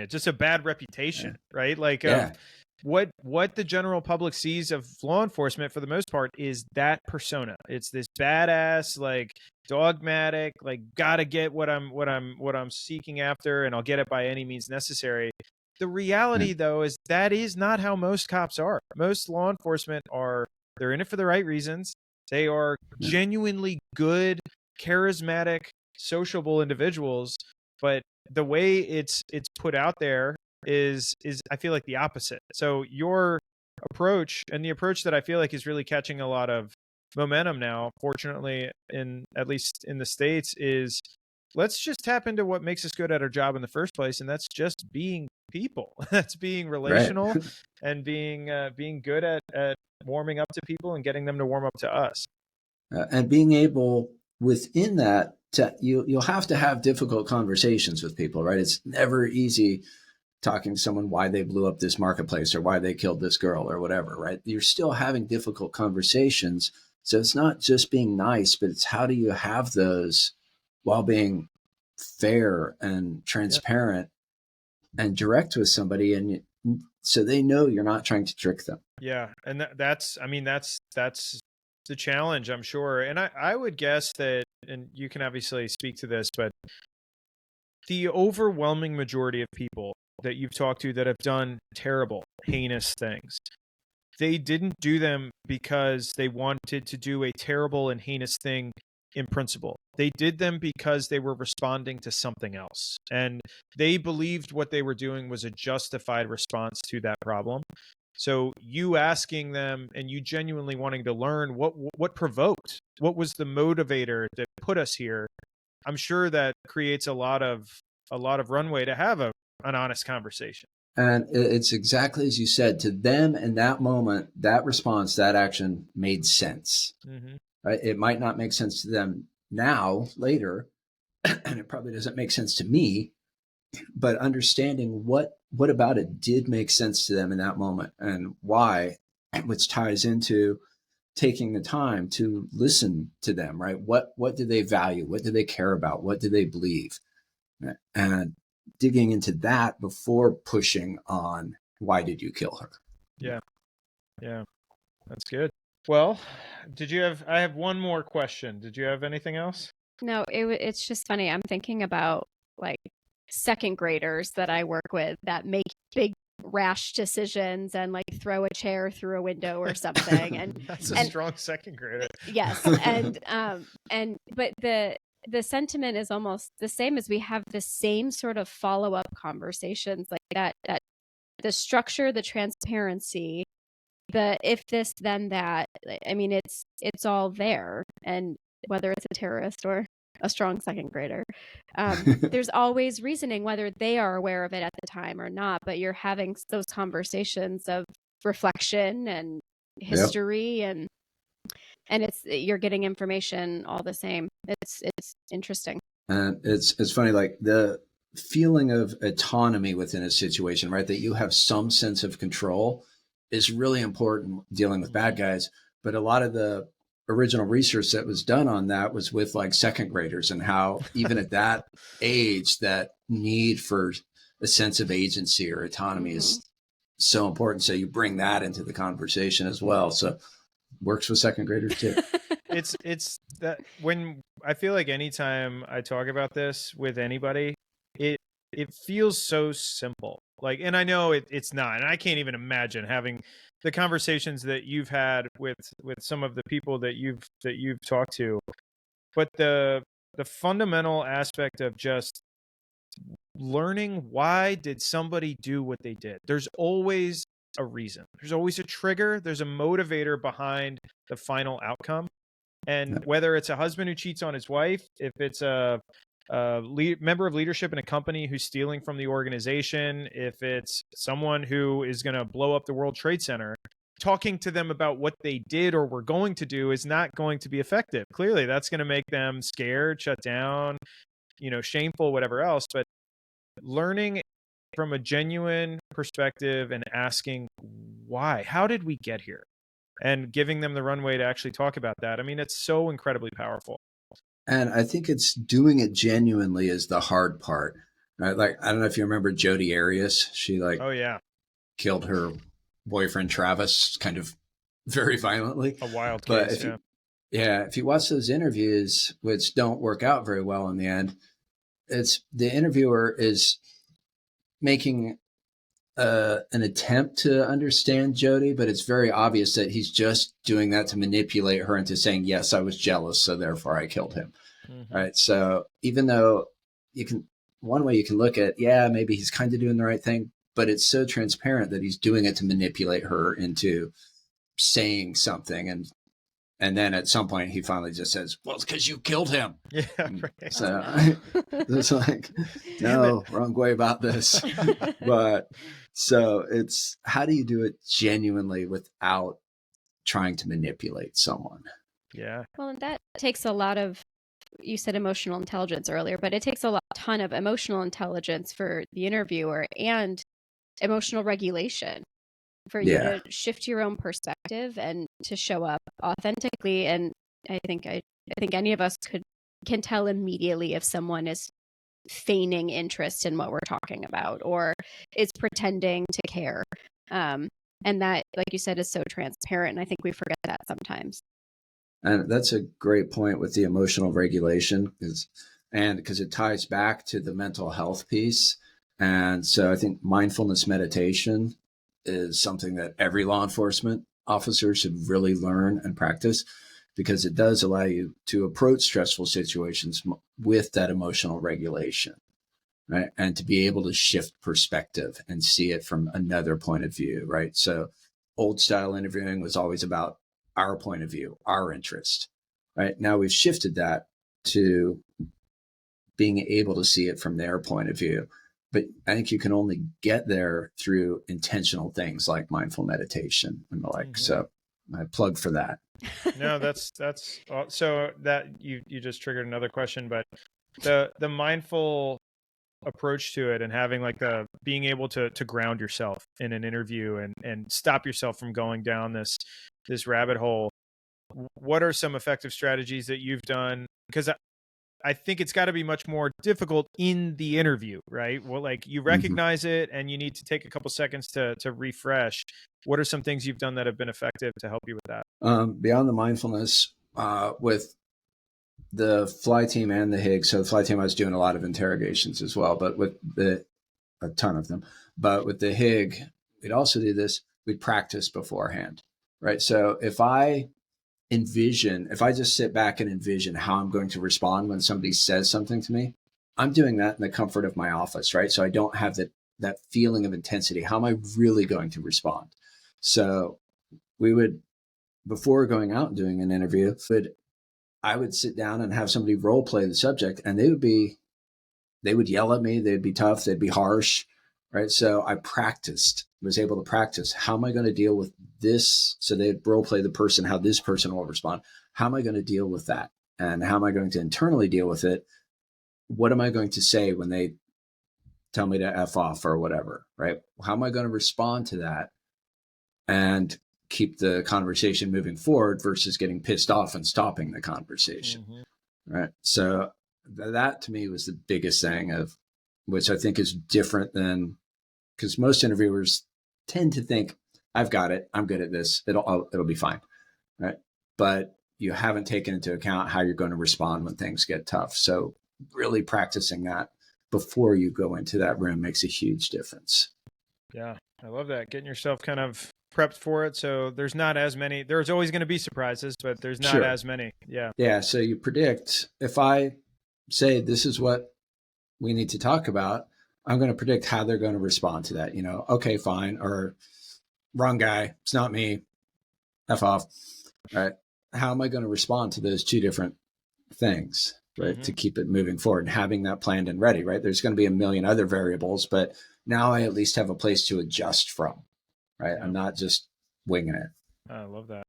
just a bad reputation, right? Like, what the general public sees of law enforcement for the most part is that persona. It's this badass, like dogmatic, like gotta get what I'm seeking after, and I'll get it by any means necessary. The reality, though, is that is not how most cops are. Most law enforcement they're in it for the right reasons. They are genuinely good, charismatic, sociable individuals, but the way it's put out there is I feel like the opposite. So your approach, and the approach that I feel like is really catching a lot of momentum now, fortunately, at least in the States, is let's just tap into what makes us good at our job in the first place, and that's just being people. That's being relational, right. And being good at warming up to people and getting them to warm up to us. And being able within that you'll have to have difficult conversations with people, right? It's never easy talking to someone why they blew up this marketplace or why they killed this girl or whatever, right? You're still having difficult conversations. So it's not just being nice, but it's how do you have those while being fair and transparent and direct with somebody, and so they know you're not trying to trick them. Yeah. And that's the challenge, I'm sure. And I would guess that, and you can obviously speak to this, but the overwhelming majority of people that you've talked to that have done terrible, heinous things, they didn't do them because they wanted to do a terrible and heinous thing in principle. They did them because they were responding to something else. And they believed what they were doing was a justified response to that problem. So you asking them and you genuinely wanting to learn what provoked, what was the motivator that put us here, I'm sure that creates a lot of runway to have an honest conversation. And it's exactly as you said, to them in that moment, that response, that action made sense. Mm-hmm. Right? It might not make sense to them now, later, and it probably doesn't make sense to me, but understanding what about it did make sense to them in that moment and why, which ties into taking the time to listen to them, right? What do they value? What do they care about? What do they believe? And digging into that before pushing on why did you kill her? Yeah. That's good. Well, I have one more question. Did you have anything else? No, it's just funny. I'm thinking about like second graders that I work with that make big rash decisions and like throw a chair through a window or something. And that's a strong second grader. Yes. But the sentiment is almost the same, as we have the same sort of follow-up conversations like that the structure, the transparency, the if this then that. I mean, it's all there. And whether it's a terrorist or a strong second grader, there's always reasoning, whether they are aware of it at the time or not, but you're having those conversations of reflection and history. Yep. And you're getting information all the same. It's interesting. And it's funny, like the feeling of autonomy within a situation, right? That you have some sense of control is really important dealing with bad guys. But a lot of the original research that was done on that was with like second graders, and how even at that age, that need for a sense of agency or autonomy is so important. So you bring that into the conversation as well. So works with second graders too. It's that when I feel like anytime I talk about this with anybody, it feels so simple. Like, and I know it's not, and I can't even imagine having the conversations that you've had with some of the people that you've talked to. But the fundamental aspect of just learning, why did somebody do what they did? There's always a reason. There's always a trigger. There's a motivator behind the final outcome. And whether it's a husband who cheats on his wife, if it's a member of leadership in a company who's stealing from the organization, if it's someone who is going to blow up the World Trade Center, talking to them about what they did or were going to do is not going to be effective. Clearly, that's going to make them scared, shut down, shameful, whatever else. But learning from a genuine perspective and asking why, how did we get here? And giving them the runway to actually talk about that. I mean, it's so incredibly powerful. And I think it's doing it genuinely is the hard part, right? Like, I don't know if you remember Jodi Arias. She killed her boyfriend, Travis, kind of very violently. A wild case, if you watch those interviews, which don't work out very well in the end, it's the interviewer is making an attempt to understand Jodi, but it's very obvious that he's just doing that to manipulate her into saying, yes, I was jealous, so therefore I killed him. Mm-hmm. Right. So even though one way you can look at, maybe he's kind of doing the right thing, but it's so transparent that he's doing it to manipulate her into saying something. And then at some point he finally just says, well, it's because you killed him. Yeah. Right. So it's like, no, wrong way about this. But so it's, how do you do it genuinely without trying to manipulate someone? Yeah. Well, and that takes a lot of you said emotional intelligence earlier, but it takes a ton of emotional intelligence for the interviewer and emotional regulation for you Yeah. to shift your own perspective and to show up authentically. And I think any of us can tell immediately if someone is feigning interest in what we're talking about or is pretending to care. And that, like you said, is so transparent. And I think we forget that sometimes. And that's a great point with the emotional regulation, because it ties back to the mental health piece. And so I think mindfulness meditation is something that every law enforcement officer should really learn and practice, because it does allow you to approach stressful situations with that emotional regulation, right? And to be able to shift perspective and see it from another point of view, right? So old style interviewing was always about our point of view, our interest, right? Now we've shifted that to being able to see it from their point of view. But I think you can only get there through intentional things like mindful meditation and the like. So I plug for that. No, that's so that you just triggered another question, but the mindful approach to it and having like the being able to ground yourself in an interview and stop yourself from going down this rabbit hole. What are some effective strategies that you've done? Because I think it's got to be much more difficult in the interview, right? Well, like you recognize it and you need to take a couple seconds to refresh. What are some things you've done that have been effective to help you with that? Beyond the mindfulness, with the fly team and the HIG. So the fly team, I was doing a lot of interrogations as well, but with a ton of them. But with the HIG, we'd also do this. We'd practice beforehand, right? So if I just sit back and envision how I'm going to respond when somebody says something to me, I'm doing that in the comfort of my office, right? So I don't have that feeling of intensity. How am I really going to respond? So we would, before going out and doing an interview, I would sit down and have somebody role play the subject, and they would yell at me. They'd be tough. They'd be harsh, right? So I was able to practice. How am I going to deal with this? So they'd role play the person, how this person will respond. How am I going to deal with that? And how am I going to internally deal with it? What am I going to say when they tell me to F off or whatever, right? How am I going to respond to that and keep the conversation moving forward versus getting pissed off and stopping the conversation, right? So that to me was the biggest thing, of which I think is different than, because most interviewers tend to think, I've got it, I'm good at this, it'll be fine, right? But you haven't taken into account how you're going to respond when things get tough. So really practicing that before you go into that room makes a huge difference. Yeah, I love that. Getting yourself kind of prepped for it. So there's always going to be surprises, but there's not as many. Yeah. Yeah. So you predict, if I say, this is what we need to talk about, I'm going to predict how they're going to respond to that. Okay, fine. Or wrong guy. It's not me. F off. Right. How am I going to respond to those two different things, right? To keep it moving forward and having that planned and ready, right? There's going to be a million other variables, but now I at least have a place to adjust from, right? I'm not just winging it. I love that.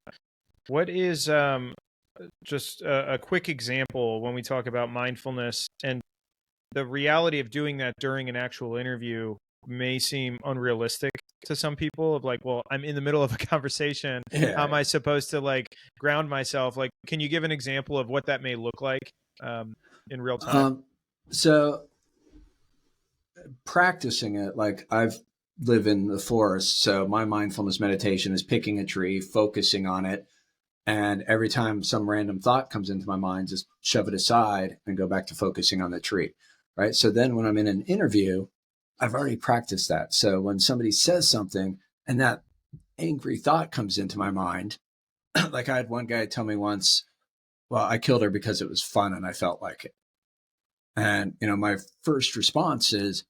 What is just a quick example when we talk about mindfulness and the reality of doing that during an actual interview may seem unrealistic to some people, of like, well, I'm in the middle of a conversation. Yeah. How am I supposed to like ground myself? Like, can you give an example of what that may look like in real time? So practicing it, like I've lived in the forest. So my mindfulness meditation is picking a tree, focusing on it. And every time some random thought comes into my mind, just shove it aside and go back to focusing on the tree. Right. So then when I'm in an interview, I've already practiced that. So when somebody says something and that angry thought comes into my mind, like I had one guy tell me once, well, I killed her because it was fun and I felt like it. And, my first response is,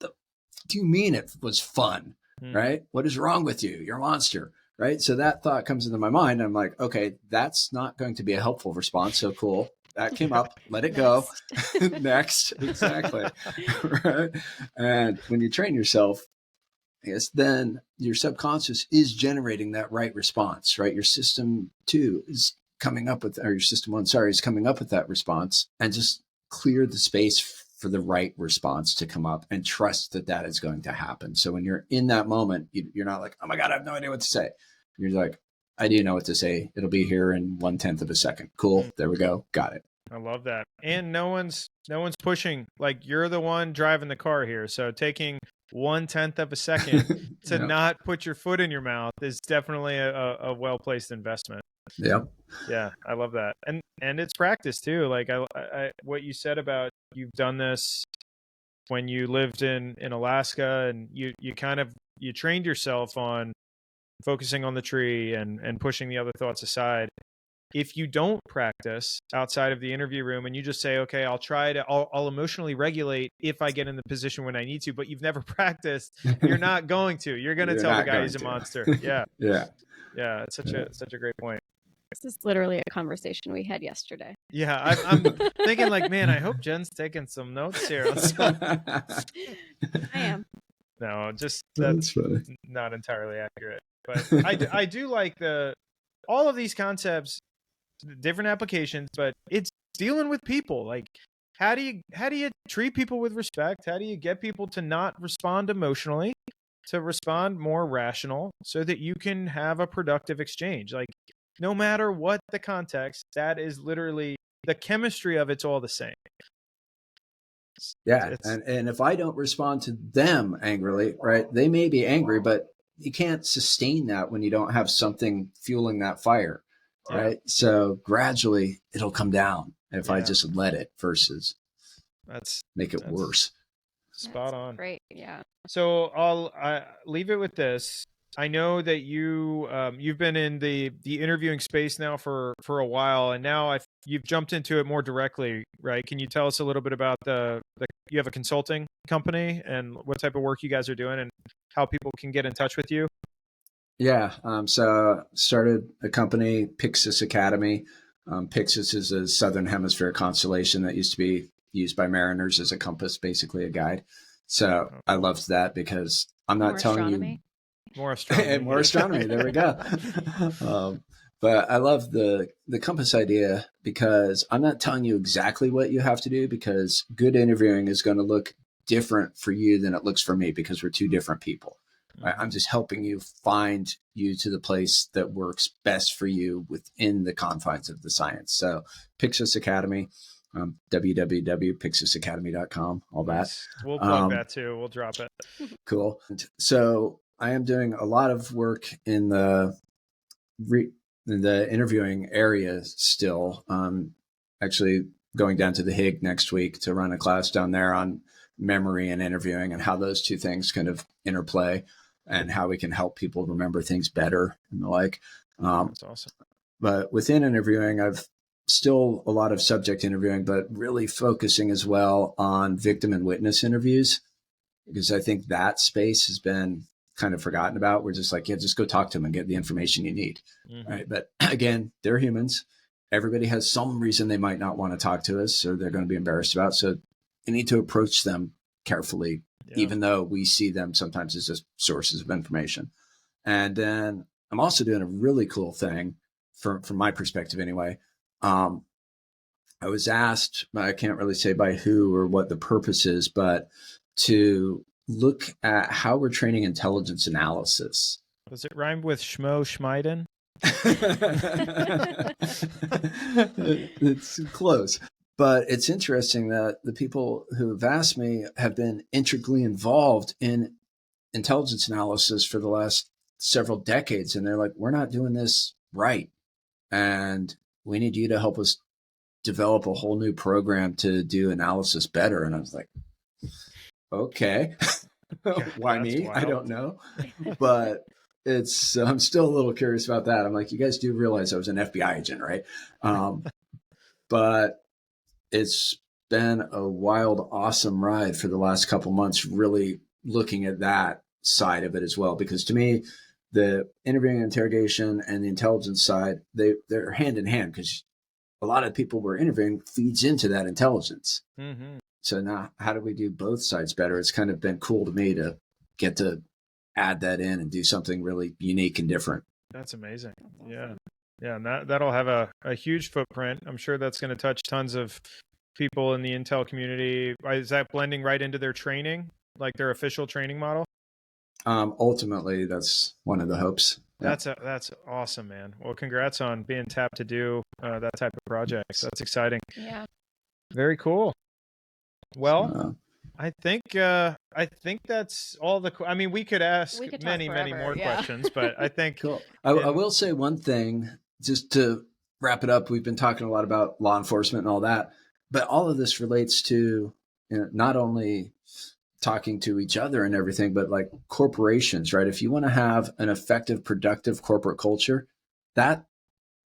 do you mean it was fun? Right? What is wrong with you? You're a monster. Right. So that thought comes into my mind. I'm like, okay, that's not going to be a helpful response. So cool. That came up. Let it go. Next. Exactly. Right. And when you train yourself, I guess then your subconscious is generating that right response, right? Your system too is coming up with, or your system one, sorry, is coming up with that response, and just clear the space for the right response to come up and trust that that is going to happen. So when you're in that moment, you're not like, oh my God, I have no idea what to say. You're like, I do know what to say. It'll be here in 1/10 of a second. Cool. There we go. Got it. I love that. And no one's pushing. Like, you're the one driving the car here. So taking 1/10 of a second to Yep. not put your foot in your mouth is definitely a well-placed investment. Yep. Yeah, I love that. And it's practice too. Like I what you said about you've done this when you lived in Alaska, and you trained yourself on focusing on the tree and pushing the other thoughts aside. If you don't practice outside of the interview room and you just say, okay, I'll emotionally regulate if I get in the position when I need to, but you've never practiced, you're not going to. You're going to tell the guy he's a monster. Yeah. Yeah. Yeah. It's such a great point. This is literally a conversation we had yesterday. Yeah. I'm thinking like, man, I hope Jen's taking some notes here. I am. No, just That's funny. not entirely accurate. But I do like all of these concepts, different applications, but it's dealing with people. Like, how do you treat people with respect? How do you get people to not respond emotionally, to respond more rational, so that you can have a productive exchange? Like, no matter what the context, that is literally the chemistry of it's all the same. Yeah. And if I don't respond to them angrily, right, they may be angry, but you can't sustain that when you don't have something fueling that fire. Right. So gradually it'll come down if I just let it versus make it worse. Spot on. Great. Yeah. So I'll leave it with this. I know that you've been in the interviewing space now for a while, and now you've jumped into it more directly, right? Can you tell us a little bit about you have a consulting company and what type of work you guys are doing and how people can get in touch with you? Yeah. So started a company, Pyxis Academy. Pyxis is a Southern Hemisphere constellation that used to be used by mariners as a compass, basically a guide. So I loved that because I'm not telling you more astronomy. More astronomy. There we go. But I love the compass idea because I'm not telling you exactly what you have to do, because good interviewing is going to look different for you than it looks for me, because we're two different people. Right? I'm just helping you find you to the place that works best for you within the confines of the science. So Pyxis Academy, www.pyxisacademy.com, all that. We'll plug that too. We'll drop it. Cool. So I am doing a lot of work in the interviewing area still. Actually going down to the Hig next week to run a class down there on memory and interviewing and how those two things kind of interplay and how we can help people remember things better and the like. That's awesome. But within interviewing, I've still a lot of subject interviewing, but really focusing as well on victim and witness interviews, because I think that space has been kind of forgotten about. We're just like, yeah, just go talk to them and get the information you need. Mm-hmm. Right. But again, they're humans. Everybody has some reason they might not want to talk to us or they're going to be embarrassed about. So you need to approach them carefully, even though we see them sometimes as just sources of information. And then I'm also doing a really cool thing from my perspective anyway. I was asked, I can't really say by who or what the purpose is, but to look at how we're training intelligence analysis. Does it rhyme with Schmo Schmeiden? It's close. But it's interesting that the people who have asked me have been intricately involved in intelligence analysis for the last several decades. And they're like, we're not doing this right. And we need you to help us develop a whole new program to do analysis better. And I was like, okay, why me? Wild. I don't know. But I'm still a little curious about that. I'm like, you guys do realize I was an FBI agent, right? But it's been a wild, awesome ride for the last couple months, really looking at that side of it as well. Because to me, the interviewing and interrogation and the intelligence side, they're hand in hand, because a lot of people we're interviewing feeds into that intelligence. Mm-hmm. So now how do we do both sides better? It's kind of been cool to me to get to add that in and do something really unique and different. That's amazing. Yeah. Yeah, and that'll have a huge footprint. I'm sure that's going to touch tons of people in the Intel community. Is that blending right into their training, like their official training model? Ultimately, that's one of the hopes. Yeah. That's awesome, man. Well, congrats on being tapped to do that type of projects. That's exciting. Yeah. Very cool. Well, So, I think that's all the. I mean, we could ask We could talk many forever, more yeah. questions, but I think cool. I will say one thing just to wrap it up. We've been talking a lot about law enforcement and all that, but all of this relates to not only talking to each other and everything, but like corporations, right? If you want to have an effective, productive corporate culture, that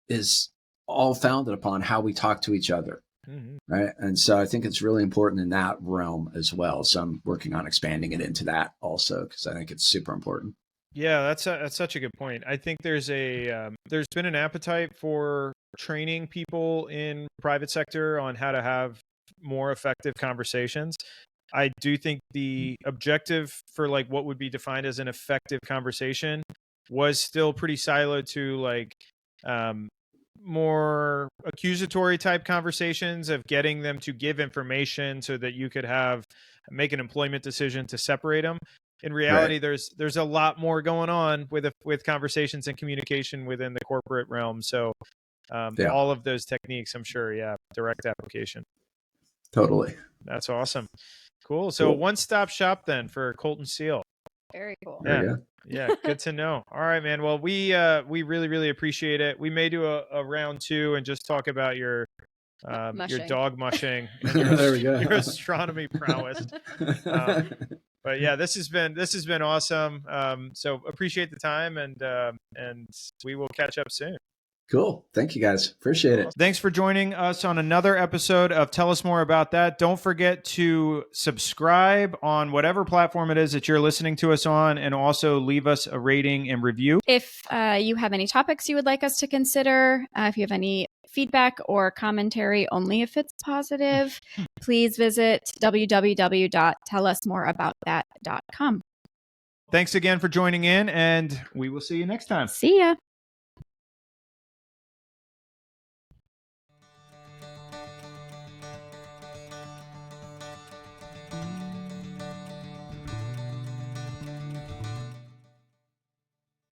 is all founded upon how we talk to each other. Mm-hmm. Right. And so I think it's really important in that realm as well. So I'm working on expanding it into that also, because I think it's super important. Yeah, that's such a good point. I think there's been an appetite for training people in private sector on how to have more effective conversations. I do think the objective for like what would be defined as an effective conversation was still pretty siloed to like more accusatory type conversations of getting them to give information so that you could make an employment decision to separate them. In reality, Right. there's a lot more going on with conversations and communication within the corporate realm. So all of those techniques, I'm sure, direct application. Totally. That's awesome. Cool. So one-stop shop then for Colton Seale. Very cool. There you go. Yeah, good to know. All right, man. Well, we really, really appreciate it. We may do a round 2 and just talk about your dog mushing and There we go. your astronomy prowess. But yeah, this has been awesome. So appreciate the time, and we will catch up soon. Cool. Thank you guys. Appreciate it. Thanks for joining us on another episode of Tell Us More About That. Don't forget to subscribe on whatever platform it is that you're listening to us on, and also leave us a rating and review. If you have any topics you would like us to consider, if you have any feedback or commentary, only if it's positive, please visit www.tellusmoreaboutthat.com. Thanks again for joining in, and we will see you next time. See ya.